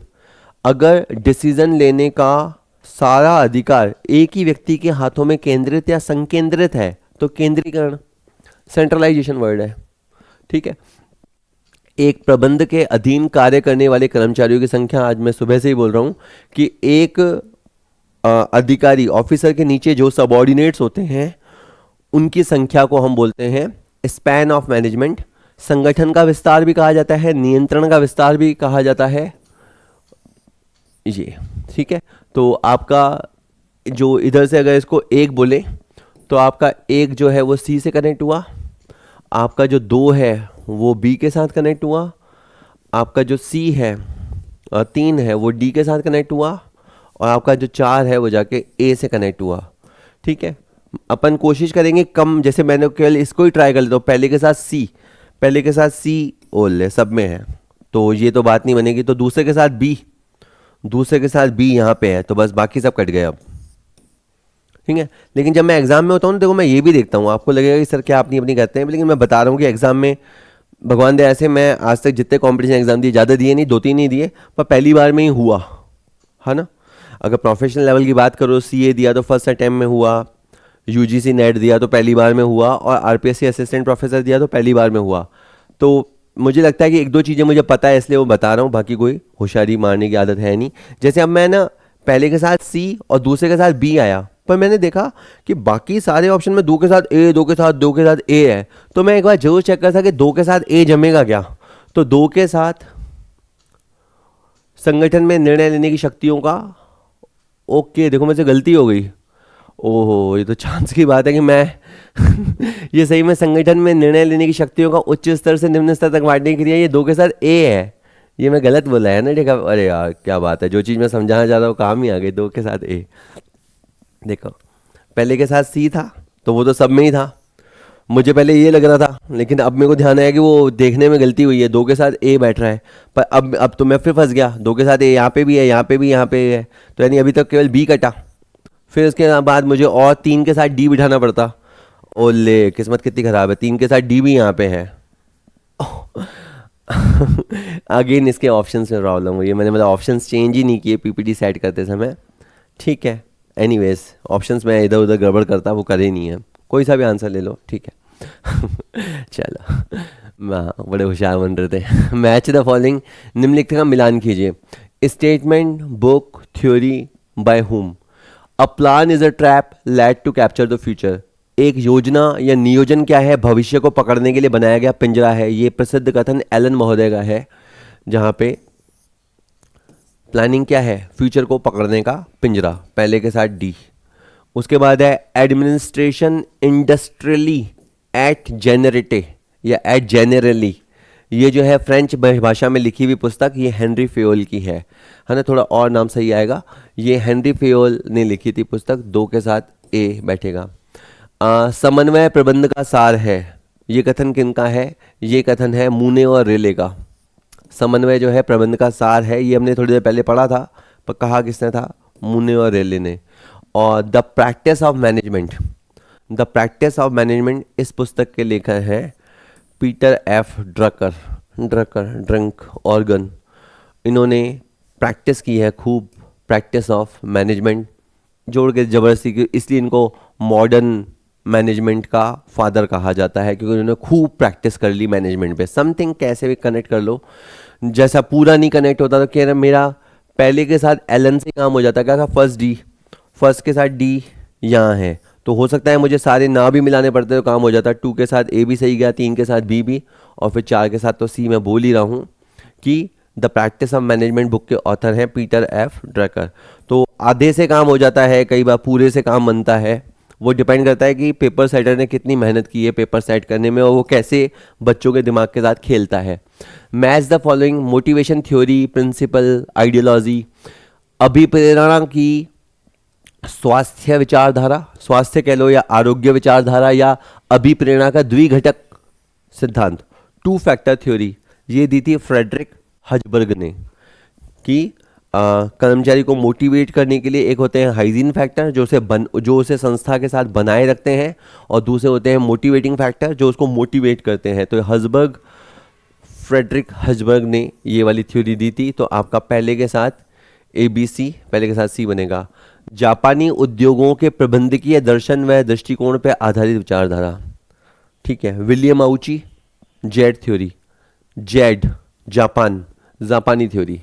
अगर डिसीजन लेने का सारा अधिकार एक ही व्यक्ति के हाथों में केंद्रित या संकेंद्रित है तो केंद्रीकरण, सेंट्रलाइजेशन वर्ड है। ठीक है। एक प्रबंध के अधीन कार्य करने वाले कर्मचारियों की संख्या, आज मैं सुबह से ही बोल रहा हूं कि एक अधिकारी ऑफिसर के नीचे जो सबऑर्डिनेट्स होते हैं उनकी संख्या को हम बोलते हैं स्पैन ऑफ मैनेजमेंट। संगठन का विस्तार भी कहा जाता है, नियंत्रण का विस्तार भी कहा जाता है ये। ठीक है। तो आपका जो इधर से अगर इसको एक बोले तो आपका एक जो है वो सी से कनेक्ट हुआ, आपका जो दो है वो बी के साथ कनेक्ट हुआ, आपका जो सी है और तीन है वो डी के साथ कनेक्ट हुआ, और आपका जो चार है वो जाके ए से कनेक्ट हुआ। ठीक है। अपन कोशिश करेंगे कम, जैसे मैंने केवल इसको ही ट्राई कर लेता हूँ, पहले के साथ सी बोल ले, सब में है तो ये तो बात नहीं बनेगी। तो दूसरे के साथ बी यहाँ पे है तो बस बाकी सब कट गए अब। ठीक है। लेकिन जब मैं एग्जाम में होता हूँ ना, देखो मैं ये भी देखता हूँ, आपको लगेगा कि सर क्या अपनी अपनी करते हैं, लेकिन मैं बता रहा हूँ कि एग्जाम में भगवान दे ऐसे, मैं आज तक जितने कंपटीशन एग्जाम दिए, ज़्यादा दिए नहीं, 2-3 नहीं दिए, पर पहली बार में ही हुआ है ना। अगर प्रोफेशनल लेवल की बात करो, सीए दिया तो फर्स्ट अटेम्प्ट में हुआ, यूजीसी नेट दिया तो पहली बार में हुआ, और आरपीएससी असिस्टेंट प्रोफेसर दिया तो पहली बार में हुआ। तो मुझे लगता है कि एक दो चीज़ें मुझे पता है इसलिए वो बता रहा हूँ, बाकी कोई होशियारी मारने की आदत है नहीं। जैसे अब मैं ना पहले के साथ सी और दूसरे के साथ बी आया, पर मैंने देखा कि बाकी सारे ऑप्शन में दो के साथ ए, दो के साथ ए है, तो मैं एक बार जरूर चेक कर था कि दो के साथ ए जमेगा क्या। तो दो के साथ संगठन में निर्णय लेने की शक्तियों का, ओके देखो मुझसे गलती हो गई, ओहो ये तो चांस की बात है कि मैं ये सही में संगठन में निर्णय लेने की शक्तियों का उच्च स्तर से निम्न स्तर तक बांटने की क्रिया, ये दो के साथ ए है, ये मैं गलत बोला है ना। देखा, अरे यार क्या बात है, जो चीज़ मैं समझाना चाह रहा हूँ काम ही आ गई, दो के साथ ए। देखो पहले के साथ सी था तो वो तो सब में ही था, मुझे पहले ये लग रहा था, लेकिन अब मेरे को ध्यान आया कि वो देखने में गलती हुई है, दो के साथ ए बैठ रहा है, पर अब तो मैं फिर फंस गया, दो के साथ ए यहाँ पे भी है, यहाँ पे भी, यहाँ पे है, तो यानी अभी तक केवल बी कटा। फिर उसके बाद मुझे और तीन के साथ डी बिठाना पड़ता, ओले किस्मत कितनी ख़राब है, तीन के साथ डी भी यहाँ पे है। अगेन इसके ऑप्शंस में प्रॉब्लम हुई है, मैंने मतलब ऑप्शंस चेंज ही नहीं किए पीपीटी सेट करते समय। ठीक है। एनीवेज ऑप्शंस में इधर उधर गड़बड़ करता, वो करे ही नहीं है, कोई सा भी आंसर ले लो, ठीक है। चलो, हाँ बड़े होशियार बन रहे थे। मैच द फॉलोइंग, निम्नलिखित का मिलान कीजिए। Statement, book, theory, by whom. A plan is a trap laid to capture the future. एक योजना या नियोजन क्या है, भविष्य को पकड़ने के लिए बनाया गया पिंजरा है। ये प्रसिद्ध कथन एलन महोदय का है, जहाँ पे प्लानिंग क्या है, फ्यूचर को पकड़ने का पिंजरा, पहले के साथ डी। उसके बाद है एडमिनिस्ट्रेशन इंडस्ट्रियली एट जेनरेटे या एट जेनरली। ये जो है फ्रेंच भाषा में लिखी हुई पुस्तक, ये हेनरी फेयोल की है ना, थोड़ा और नाम सही आएगा। ये हेनरी फेयोल ने लिखी थी पुस्तक, दो के साथ ए बैठेगा। समन्वय प्रबंध का सार है, ये कथन किनका है, ये कथन है मूने और रेले का। समन्वय जो है प्रबंध का सार है, ये हमने थोड़ी देर पहले पढ़ा था, पर कहा किसने था, मूने और रेले ने। और the practice of management, the practice of management इस पुस्तक के लेखक हैं पीटर एफ ड्रंक ऑर्गन। इन्होंने प्रैक्टिस की है खूब, प्रैक्टिस ऑफ मैनेजमेंट जोड़ के ज़बरदस्ती की, इसलिए इनको मॉडर्न मैनेजमेंट का फादर कहा जाता है, क्योंकि उन्होंने खूब प्रैक्टिस कर ली मैनेजमेंट पे। समथिंग कैसे भी कनेक्ट कर लो, जैसा पूरा नहीं कनेक्ट होता तो कह रहे मेरा पहले के साथ एलन से काम हो जाता, क्या था फर्स्ट डी, फर्स्ट के साथ डी यहाँ है, तो हो सकता है मुझे सारे ना भी मिलाने पड़ते तो काम हो जाता। टू के साथ ए भी सही गया, तीन के साथ बी भी, और फिर चार के साथ तो सी। मैं बोल ही रहा हूँ कि the practice of management book के ऑथर हैं पीटर एफ ड्रकर। तो आधे से काम हो जाता है, कई बार पूरे से काम बनता है, वो डिपेंड करता है कि पेपर सेटर ने कितनी मेहनत की है पेपर सेट करने में, और वो कैसे बच्चों के दिमाग के साथ खेलता है। Match the following, motivation theory, principle, ideology. अभिप्रेरणा की स्वास्थ्य विचारधारा, स्वास्थ्य कह लो या आरोग्य विचारधारा, या अभिप्रेरणा का द्विघटक सिद्धांत, टू फैक्टर थ्योरी, ये दी थी फ्रेडरिक हजबर्ग ने, कि कर्मचारी को मोटिवेट करने के लिए एक होते हैं हाइजीन फैक्टर जो उसे संस्था के साथ बनाए रखते हैं, और दूसरे होते हैं मोटिवेटिंग फैक्टर जो उसको मोटिवेट करते हैं। तो फ्रेडरिक हर्जबर्ग ने ये वाली थ्योरी दी थी। तो आपका पहले के साथ ABC, पहले के साथ C बनेगा। जापानी उद्योगों के प्रबंधकीय दर्शन व दृष्टिकोण पर आधारित विचारधारा, ठीक है। विलियम आउची, जेड थ्योरी, जेड जापानी थ्योरी।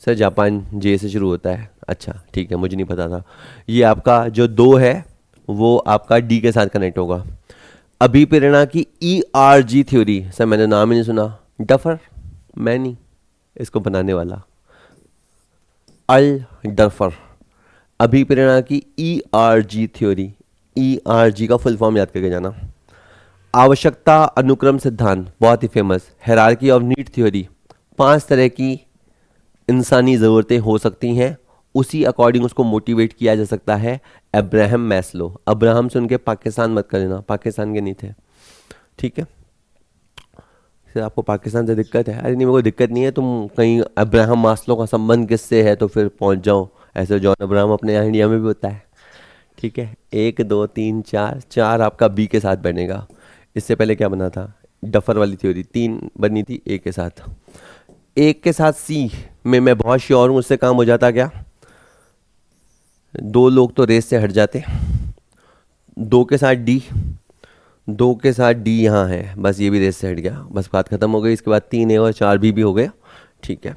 सर जापान जे से शुरू होता है, अच्छा ठीक है, मुझे नहीं पता था। ये आपका जो 2 है वो आपका D के साथ कनेक्ट होगा। अभिप्रेरणा की ERG थ्योरी, सर मैंने नाम ही नहीं सुना। डफर, मैं नहीं, इसको बनाने वाला अल डफर। अभिप्रेरणा की ERG थ्योरी, ERG का फुल फॉर्म याद करके जाना। आवश्यकता अनुक्रम सिद्धांत, बहुत ही famous. Hierarchy of need theory, 5 तरह की इंसानी ज़रूरतें हो सकती हैं, उसी अकॉर्डिंग उसको मोटिवेट किया जा सकता है। अब्राहम मैस्लो, अब्राहम सुन के पाकिस्तान मत कर लेना, पाकिस्तान के नहीं थे, ठीक है। सर आपको पाकिस्तान से दिक्कत है? अरे नहीं, मेरे को दिक्कत नहीं है, तुम कहीं अब्राहम मास्लो का संबंध किससे है तो फिर पहुंच जाओ। ऐसे जॉन अब्राहम अपने यहाँ इंडिया में भी होता है, ठीक है। 1 2 3 4 आपका B के साथ बनेगा। इससे पहले क्या बना था? डफर वाली थ्योरी 3 बनी थी A के साथ। 1 के साथ C में मैं बहुत श्योर हूँ उससे काम हो जाता क्या? 2 लोग तो रेस से हट जाते। 2 के साथ D यहाँ है, बस ये भी रेस से हट गया, बस बात खत्म हो गई। इसके बाद 3A और 4B भी हो गए, ठीक है।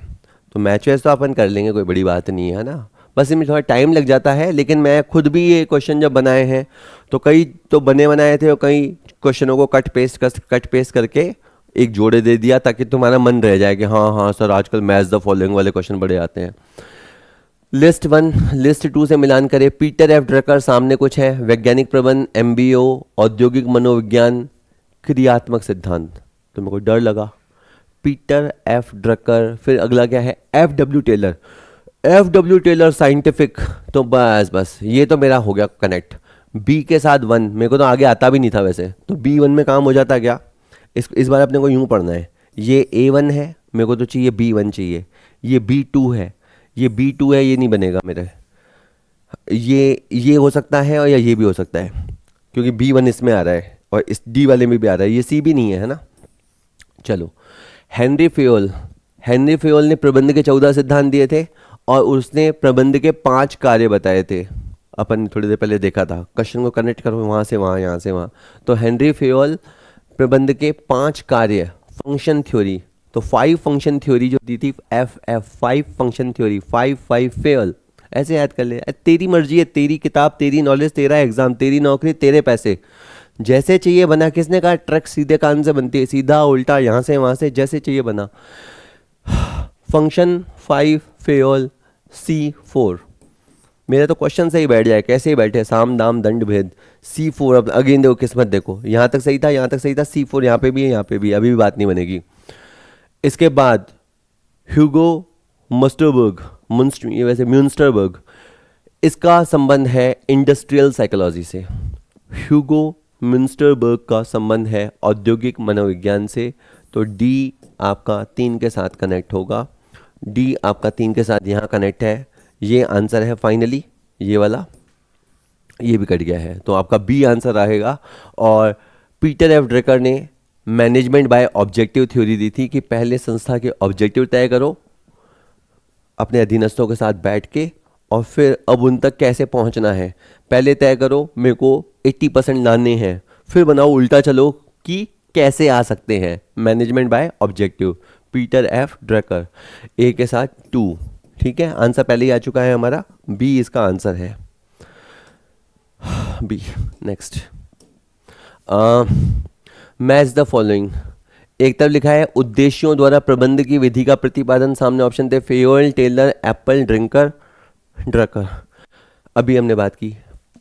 तो मैच वैच तो अपन कर लेंगे, कोई बड़ी बात नहीं है ना, बस इनमें थोड़ा टाइम लग जाता है। लेकिन मैं खुद भी ये क्वेश्चन जब बनाए हैं तो कई तो बने बनाए थे और कई क्वेश्चनों को कट पेस्ट करके एक जोड़े दे दिया ताकि तुम्हारा मन रह जाए कि हाँ हाँ सर आजकल मैच द फॉलोइंग वाले क्वेश्चन बड़े आते हैं। लिस्ट 1 लिस्ट 2 से मिलान करें। पीटर एफ ड्रकर सामने कुछ है, वैज्ञानिक प्रबंध, MBO, औद्योगिक मनोविज्ञान, क्रियात्मक सिद्धांत। तो मेरे को डर लगा, पीटर एफ ड्रकर, फिर अगला क्या है? FW Taylor scientific. तो बस ये तो मेरा हो गया कनेक्ट। B के साथ 1, मेरे को तो आगे आता भी नहीं था वैसे, तो B1 में काम हो जाता क्या? इस बार अपने को यूं पढ़ना है, ये A1 है, मेरे को तो चाहिए B1 चाहिए। ये B2 है, ये B2 है, ये नहीं बनेगा मेरे। ये हो सकता है और या ये भी हो सकता है क्योंकि B1 इसमें आ रहा है और इस D वाले में भी आ रहा है, ये C भी नहीं है ना। चलो, हेनरी फेयोल ने प्रबंध के 14 सिद्धांत दिए थे और उसने प्रबंध के 5 कार्य बताए थे। अपन ने थोड़ी देर पहले देखा था, क्वेश्चन को कनेक्ट करो वहाँ से वहाँ, यहाँ से वहाँ। तो हेनरी फेयोल प्रबंध के 5 कार्य, फंक्शन थ्योरी, तो 5 फंक्शन थ्योरी जो दी थी, FF 5 फंक्शन थ्योरी, 5 फेयल, ऐसे याद कर ले। तेरी मर्जी है, तेरी किताब, तेरी नॉलेज, तेरा एग्जाम, तेरी नौकरी, तेरे पैसे, जैसे चाहिए बना। किसने कहा ट्रक सीधे कान से बनती है? सीधा उल्टा, यहाँ से वहाँ से, जैसे चाहिए बना। फंक्शन 5 फेयल C4, मेरा तो क्वेश्चन से ही बैठ जाए, कैसे ही बैठे, साम दाम दंड भेद। C4, अब अगेन देखो किस्मत, देखो यहाँ तक सही था, यहाँ तक सही था, C4 यहाँ पे भी है, यहाँ पे भी, अभी भी बात नहीं बनेगी। इसके बाद ह्यूगो म्यून्स्टरबर्ग, इसका संबंध है इंडस्ट्रियल साइकोलॉजी से। ह्यूगो म्यून्स्टरबर्ग का संबंध है औद्योगिक मनोविज्ञान से। तो D आपका 3 के साथ कनेक्ट होगा, D आपका 3 के साथ यहाँ कनेक्ट है। ये आंसर है फाइनली, ये वाला, ये भी कट गया है, तो आपका B आंसर रहेगा। और पीटर एफ ड्रकर ने मैनेजमेंट बाय ऑब्जेक्टिव थ्योरी दी थी कि पहले संस्था के ऑब्जेक्टिव तय करो अपने अधीनस्थों के साथ बैठ के, और फिर अब उन तक कैसे पहुंचना है। पहले तय करो मेरे को 80% लाने हैं, फिर बनाओ उल्टा चलो कि कैसे आ सकते हैं। Management by objective, Peter F Drucker. A के साथ 2, ठीक है। आंसर पहले ही आ चुका है हमारा, B इसका आंसर है। B next, match the following. एक तरफ लिखा है उद्देश्यों द्वारा प्रबंध की विधि का प्रतिपादन, सामने ऑप्शन थे फेयोल, टेलर, एप्पल, ड्रकर। अभी हमने बात की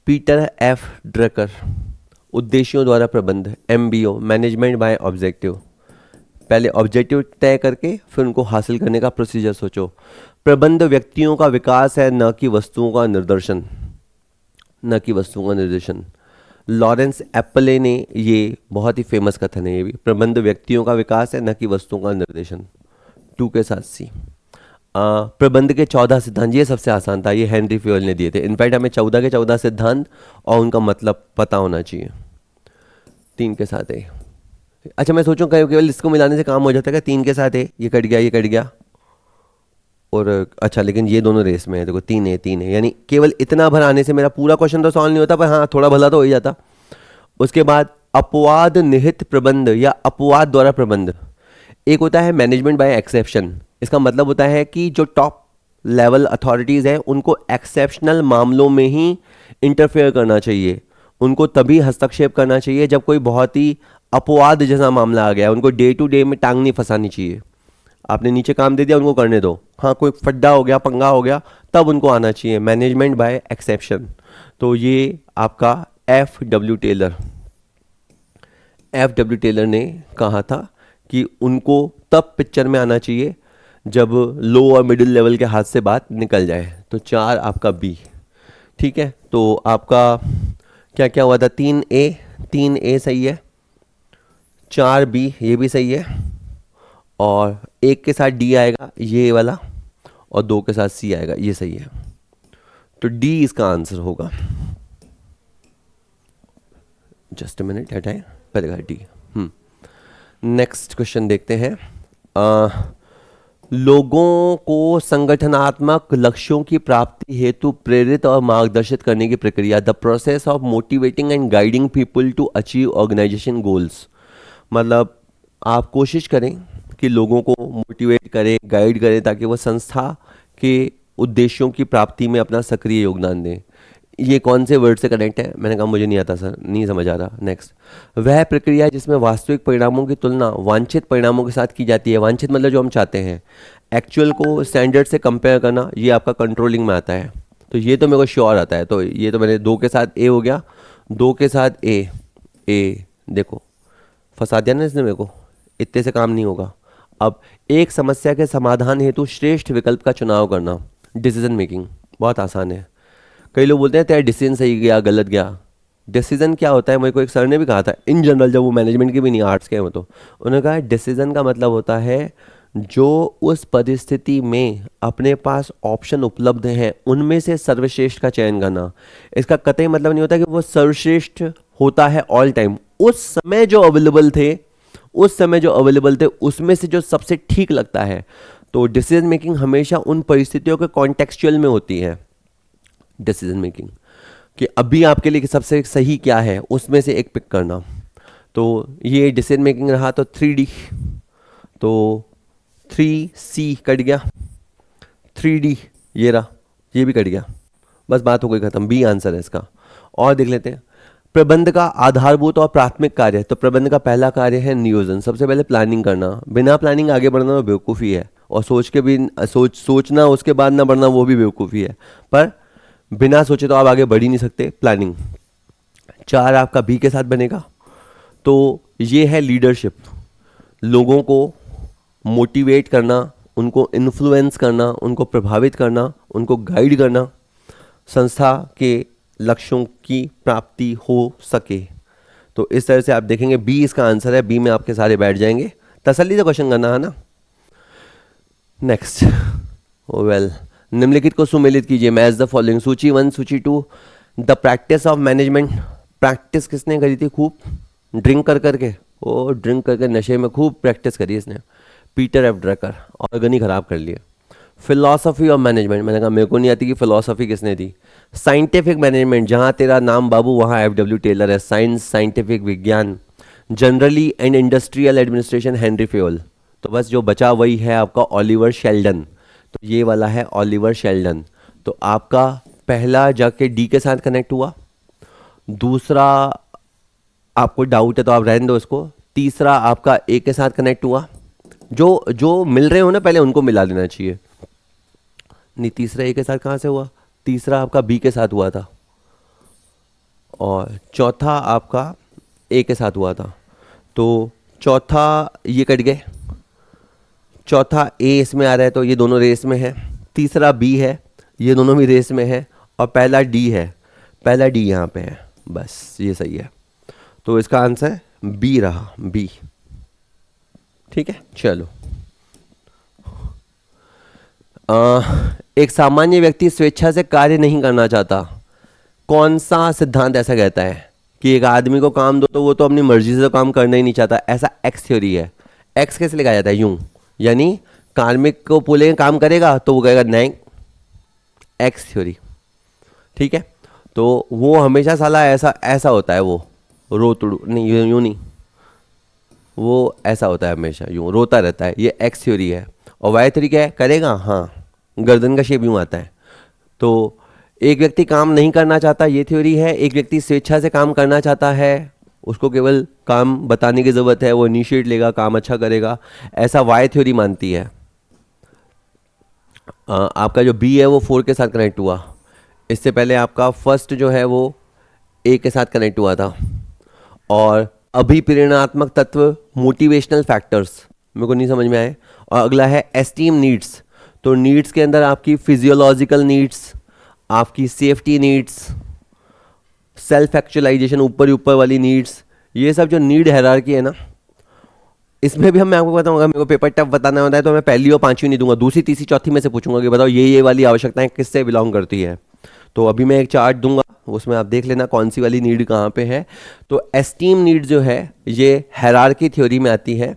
पीटर एफ ड्रकर, उद्देश्यों द्वारा प्रबंध, MBO, मैनेजमेंट बाय ऑब्जेक्टिव। पहले ऑब्जेक्टिव तय करके फिर उनको हासिल करने का प्रोसीजर सोचो। प्रबंध व्यक्तियों का विकास है, न कि वस्तुओं का निर्देशन। लॉरेंस एप्पले ने, ये बहुत ही फेमस कथन है ये भी, प्रबंध व्यक्तियों का विकास है, न कि वस्तुओं का निर्देशन। 2 के साथ C। प्रबंध के 14 सिद्धांत, ये सबसे आसान था, ये हेनरी फ्योल ने दिए थे। इनफैक्ट हमें 14 के 14 सिद्धांत और उनका मतलब पता होना चाहिए। 3 के साथ है। अच्छा मैं सोचूं केवल इसको मिलाने से काम हो जाता है क्या? 3 के साथ है, ये कट गया, ये कट गया, और अच्छा लेकिन ये दोनों रेस में है, देखो 3 है, यानी केवल इतना भर आने से मेरा पूरा क्वेश्चन तो सॉल्व नहीं होता, पर हाँ थोड़ा भला तो हो ही जाता। उसके बाद अपवाद निहित प्रबंध या अपवाद द्वारा प्रबंध। एक होता है मैनेजमेंट बाय एक्सेप्शन। इसका मतलब होता है कि जो टॉप लेवल अथॉरिटीज़ हैं उनको एक्सेप्शनल मामलों में ही इंटरफेयर करना चाहिए, उनको तभी हस्तक्षेप करना चाहिए जब कोई बहुत ही अपवाद जैसा मामला आ गया। उनको डे टू डे में टांग नहीं फंसानी चाहिए। आपने नीचे काम दे दिया, उनको करने दो, हाँ कोई फड्डा हो गया, पंगा हो गया, तब उनको आना चाहिए, मैनेजमेंट बाय एक्सेप्शन। तो ये आपका एफ डब्ल्यू टेलर ने कहा था कि उनको तब पिक्चर में आना चाहिए जब लो और मिडिल लेवल के हाथ से बात निकल जाए। तो 4 आपका बी। ठीक है, तो आपका क्या क्या हुआ था? 3 ए सही है, 4 बी ये भी सही है, और 1 के साथ डी आएगा ये वाला, और 2 के साथ सी आएगा, ये सही है। तो डी इसका आंसर होगा। जस्ट अ मिनट, हटाए पहले डी। नेक्स्ट क्वेश्चन देखते हैं। लोगों को संगठनात्मक लक्ष्यों की प्राप्ति हेतु प्रेरित और मार्गदर्शित करने की प्रक्रिया, the process of motivating and guiding people to achieve organisation goals. मतलब आप कोशिश करें कि लोगों को मोटिवेट करें, गाइड करें, ताकि वो संस्था के उद्देश्यों की प्राप्ति में अपना सक्रिय योगदान दें। ये कौन से वर्ड से कनेक्ट है? मैंने कहा मुझे नहीं आता सर, नहीं समझ आ रहा। नेक्स्ट, वह प्रक्रिया जिसमें वास्तविक परिणामों की तुलना वांछित परिणामों के साथ की जाती है। वांछित मतलब जो हम चाहते हैं, एक्चुअल को स्टैंडर्ड से कंपेयर करना, ये आपका कंट्रोलिंग में आता है। तो ये तो मेरे को श्योर आता है, तो ये तो मैंने 2 के साथ ए हो गया, 2 के साथ ए देखो फंसा दिया ना इसने मेरे को, इतने से काम नहीं होगा। अब एक समस्या के समाधान हेतु श्रेष्ठ विकल्प का चुनाव करना, डिसीजन मेकिंग, बहुत आसान है। कई लोग बोलते हैं तेरा डिसीजन सही गया गलत गया। डिसीजन क्या होता है? मेरे को एक सर ने भी कहा था, इन जनरल, जब वो मैनेजमेंट के भी नहीं आर्ट्स के हैं वो, तो उन्होंने कहा डिसीजन का मतलब होता है जो उस परिस्थिति में अपने पास ऑप्शन उपलब्ध हैं उनमें से सर्वश्रेष्ठ का चयन करना। इसका कतई मतलब नहीं होता कि वो सर्वश्रेष्ठ होता है ऑल टाइम। उस समय जो अवेलेबल थे उसमें से जो सबसे ठीक लगता है। तो डिसीजन मेकिंग हमेशा उन परिस्थितियों के कॉन्टेक्चुअल में होती है। डिसीजन मेकिंग कि अभी आपके लिए सबसे सही क्या है, उसमें से एक पिक करना। तो ये डिसीजन मेकिंग रहा। तो 3D, तो 3C कट गया, 3D ये रहा, ये भी कट गया, बस बात हो गई खत्म। बी आंसर है इसका। और देख लेते हैं प्रबंध का आधारभूत और प्राथमिक कार्य। तो प्रबंध का पहला कार्य है नियोजन, सबसे पहले प्लानिंग करना। बिना प्लानिंग आगे बढ़ना तो बेवकूफ़ी है, और सोच के भी सोचना उसके बाद ना बढ़ना वो भी बेवकूफ़ी है। पर बिना सोचे तो आप आगे बढ़ ही नहीं सकते। प्लानिंग। 4 आपका बी के साथ बनेगा। तो ये है लीडरशिप, लोगों को मोटिवेट करना, उनको इन्फ्लुएंस करना, उनको प्रभावित करना, उनको गाइड करना, संस्था के लक्ष्यों की प्राप्ति हो सके। तो इस तरह से आप देखेंगे बी इसका आंसर है। बी में आपके सारे बैठ जाएंगे। तसल्ली से क्वेश्चन करना है ना। नेक्स्ट, वेल निम्नलिखित को सुमेलित कीजिए। Match the following. सूची 1, सूची 2। The practice of management. Practice किसने करी थी खूब? ड्रिंक कर करके, ओ ड्रिंक करके नशे में खूब प्रैक्टिस करी इसने, पीटर एफ ड्रकर। ऑर्गन ही खराब कर लिए। फिलॉसफी ऑफ मैनेजमेंट, मैंने कहा मेरे को नहीं आती कि फिलॉसफी किसने दी। साइंटिफिक मैनेजमेंट, जहाँ तेरा नाम बाबू वहाँ एफ टेलर है। साइंस, साइंटिफिक विज्ञान। Generally and industrial administration, Henry Fayol. तो बस जो बचा वही है आपका ओलिवर शेल्डन। तो ये वाला है ओलिवर शेल्डन। तो आपका पहला जाके डी के साथ कनेक्ट हुआ, दूसरा आपको डाउट है तो आप रहने दो इसको, तीसरा आपका ए के साथ कनेक्ट हुआ। जो जो मिल रहे हो ना पहले उनको मिला देना चाहिए। नहीं, तीसरा ए के साथ कहाँ से हुआ? तीसरा आपका बी के साथ हुआ था, और चौथा आपका ए के साथ हुआ था। तो चौथा ये कट गए, चौथा ए इसमें आ रहा है तो ये दोनों रेस में है। तीसरा बी है, ये दोनों भी रेस में है, और पहला डी है, पहला डी यहाँ पे है। बस ये सही है। तो इसका आंसर बी रहा, बी। ठीक है, चलो एक सामान्य व्यक्ति स्वेच्छा से कार्य नहीं करना चाहता। कौन सा सिद्धांत ऐसा कहता है कि एक आदमी को काम दो तो वो तो अपनी मर्जी से तो काम करना ही नहीं चाहता? ऐसा एक्स थ्योरी है। एक्स कैसे लिखा जाता है? यूं, यानी कार्मिक को बोलेंगे काम करेगा तो वो कहेगा नहीं, एक्स थ्योरी। ठीक है, तो वो हमेशा साला ऐसा ऐसा होता है, वो रोतड़ू नहीं, यूं नहीं, वो ऐसा होता है हमेशा, यूं रोता रहता है। ये एक्स थ्योरी है। और वाई थ्योरी क्या है? करेगा, हाँ, गर्दन का शेप यूं आता है। तो एक व्यक्ति काम नहीं करना चाहता, ये थ्योरी है। एक व्यक्ति स्वेच्छा से काम करना चाहता है, उसको केवल काम बताने की ज़रूरत है, वो इनिशिएट लेगा, काम अच्छा करेगा, ऐसा वाई थ्योरी मानती है। आपका जो बी है वो 4 के साथ कनेक्ट हुआ। इससे पहले आपका फर्स्ट जो है वो ए के साथ कनेक्ट हुआ था। और अभिप्रेरणात्मक तत्व, मोटिवेशनल फैक्टर्स, मेरे को नहीं समझ में आए। और अगला है एस्टीम नीड्स। तो नीड्स के अंदर आपकी फिजियोलॉजिकल नीड्स, आपकी सेफ्टी नीड्स, सेल्फ एक्चुअलाइजेशन, ऊपर ऊपर वाली नीड्स, ये सब जो नीड हायरार्की है ना, इसमें भी मैं आपको बताऊंगा। मेरे को पेपर टफ बताना होता है तो मैं पहली और पांचवी नहीं दूंगा, दूसरी तीसरी चौथी में से पूछूंगा कि बताओ ये वाली आवश्यकताएं किससे बिलोंग करती है। तो अभी मैं एक चार्ट दूंगा, उसमें आप देख लेना कौन सी वाली नीड कहाँ पे है। तो एस्टीम नीड जो है ये हायरार्की थ्योरी में आती है,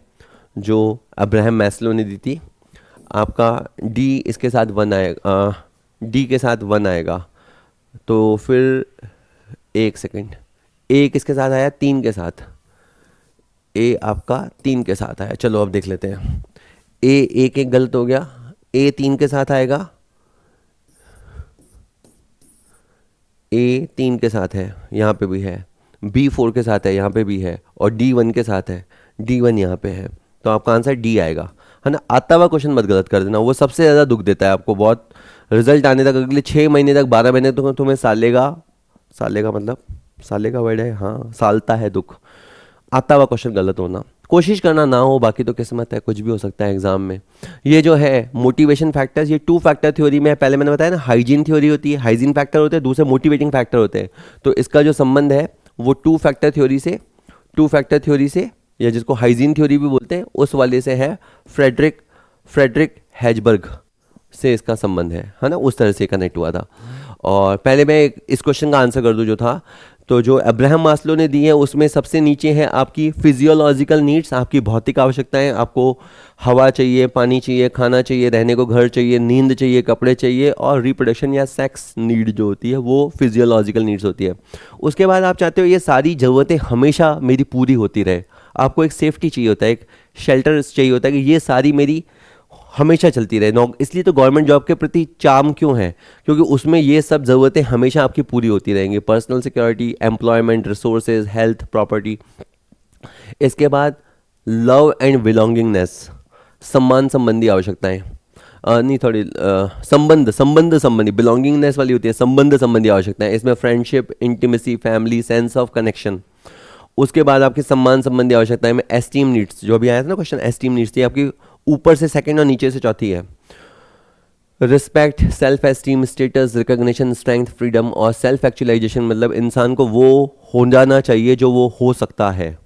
जो अब्राहम मैस्लो ने दी थी। आपका डी इसके साथ 1 आएगा, डी के साथ 1 आएगा। तो फिर एक सेकेंड, ए किसके साथ आया? 3 के साथ। ए आपका 3 के साथ आया। चलो अब देख लेते हैं। ए एक एक गलत हो गया, ए 3 के साथ आएगा, ए 3 के साथ है, यहाँ पे भी है। बी 4 के साथ है, यहाँ पे भी है। और डी 1 के साथ है, डी 1 यहाँ पे है। तो आपका आंसर डी आएगा, है ना। आता हुआ क्वेश्चन मत गलत कर देना, वो सबसे ज़्यादा दुख देता है आपको। बहुत रिजल्ट आने तक, अगले 6 महीने तक, 12 महीने तक तुम्हें सालेगा मतलब सालेगा वर्ड है, हाँ, सालता है दुख। आता हुआ क्वेश्चन गलत होना, कोशिश करना ना हो, बाकी तो किस्मत है, कुछ भी हो सकता है एग्जाम में। ये जो है मोटिवेशन फैक्टर्स, ये 2 फैक्टर थ्योरी में पहले मैंने बताया ना, हाइजीन थ्योरी होती है, हाइजीन फैक्टर होते हैं, दूसरे मोटिवेटिंग फैक्टर होते हैं। तो इसका जो संबंध है वो 2 फैक्टर थ्योरी से, या जिसको हाइजीन थ्योरी भी बोलते हैं, उस वाले से है। फ्रेडरिक हेजबर्ग से इसका संबंध है ना, उस तरह से कनेक्ट हुआ था। और पहले मैं इस क्वेश्चन का आंसर कर दूं जो था, तो जो अब्राहम मास्लो ने दी है उसमें सबसे नीचे है आपकी फिजियोलॉजिकल नीड्स, आपकी भौतिक आवश्यकताएं। आपको हवा चाहिए, पानी चाहिए, खाना चाहिए, रहने को घर चाहिए, नींद चाहिए, कपड़े चाहिए, और रिप्रोडक्शन या सेक्स नीड जो होती है वो फिजियोलॉजिकल नीड्स होती है। उसके बाद आप चाहते हो ये सारी ज़रूरतें हमेशा मेरी पूरी होती रहे। आपको एक सेफ्टी चाहिए होता है, एक शेल्टर चाहिए होता है कि ये सारी मेरी हमेशा चलती रहे। इसलिए तो गवर्नमेंट जॉब के प्रति चार्म क्यों है, क्योंकि उसमें ये सब ज़रूरतें हमेशा आपकी पूरी होती रहेंगी। Personal security, employment, resources, health, property. इसके बाद लव एंड बिलोंगिंगनेस, सम्मान संबंधी आवश्यकताएं, नहीं थोड़ी संबंध संबंधी, बिलोंगिंगनेस वाली होती है संबंध संबंधी आवश्यकताएं। इसमें friendship, intimacy, family, sense of connection. उसके बाद आपकी सम्मान संबंधी आवश्यकताएं में एस्टीम नीड्स, जो अभी आया था ना क्वेश्चन, एस्टीम नीड्स थी आपकी ऊपर से सेकंड और नीचे से चौथी है। Respect, self esteem, status, recognition, strength, freedom और सेल्फ एक्चुअलाइजेशन, मतलब इंसान को वो हो जाना चाहिए जो वो हो सकता है।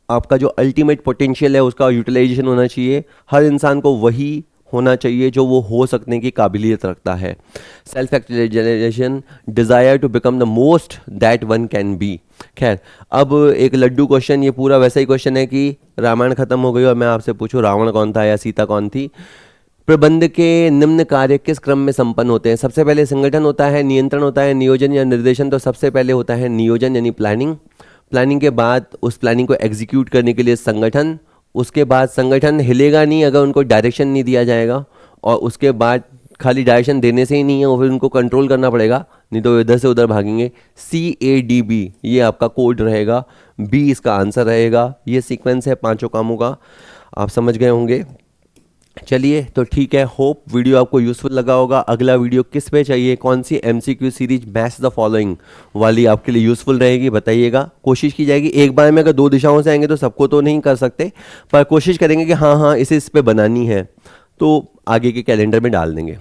आपका जो अल्टीमेट पोटेंशियल है उसका यूटिलाइजेशन होना चाहिए। हर इंसान को वही होना चाहिए जो वो हो सकने की काबिलियत रखता है। Self actualisation, desire to become the most that one can be. खैर, अब एक लड्डू क्वेश्चन, ये पूरा वैसा ही क्वेश्चन है कि रामायण खत्म हो गई और मैं आपसे पूछूं रावण कौन था या सीता कौन थी। प्रबंध के निम्न कार्य किस क्रम में संपन्न होते हैं? सबसे पहले संगठन होता है, नियंत्रण होता है, नियोजन या निर्देशन। तो सबसे पहले होता है नियोजन यानी प्लानिंग। प्लानिंग के बाद उस प्लानिंग को एग्जीक्यूट करने के लिए संगठन। उसके बाद संगठन हिलेगा नहीं अगर उनको डायरेक्शन नहीं दिया जाएगा, और उसके बाद खाली डायरेक्शन देने से ही नहीं है, और फिर उनको कंट्रोल करना पड़ेगा, नहीं तो इधर से उधर भागेंगे। CADB ये आपका कोड रहेगा, B इसका आंसर रहेगा। ये सीक्वेंस है 5 कामों का, आप समझ गए होंगे। चलिए तो ठीक है, होप वीडियो आपको यूज़फुल लगा होगा। अगला वीडियो किस पे चाहिए, कौन सी MCQ series match the following वाली आपके लिए यूज़फुल रहेगी, बताइएगा। कोशिश की जाएगी एक बार में, अगर 2 दिशाओं से आएंगे तो सबको तो नहीं कर सकते, पर कोशिश करेंगे कि हाँ इसे इस पे बनानी है, तो आगे के कैलेंडर में डाल देंगे।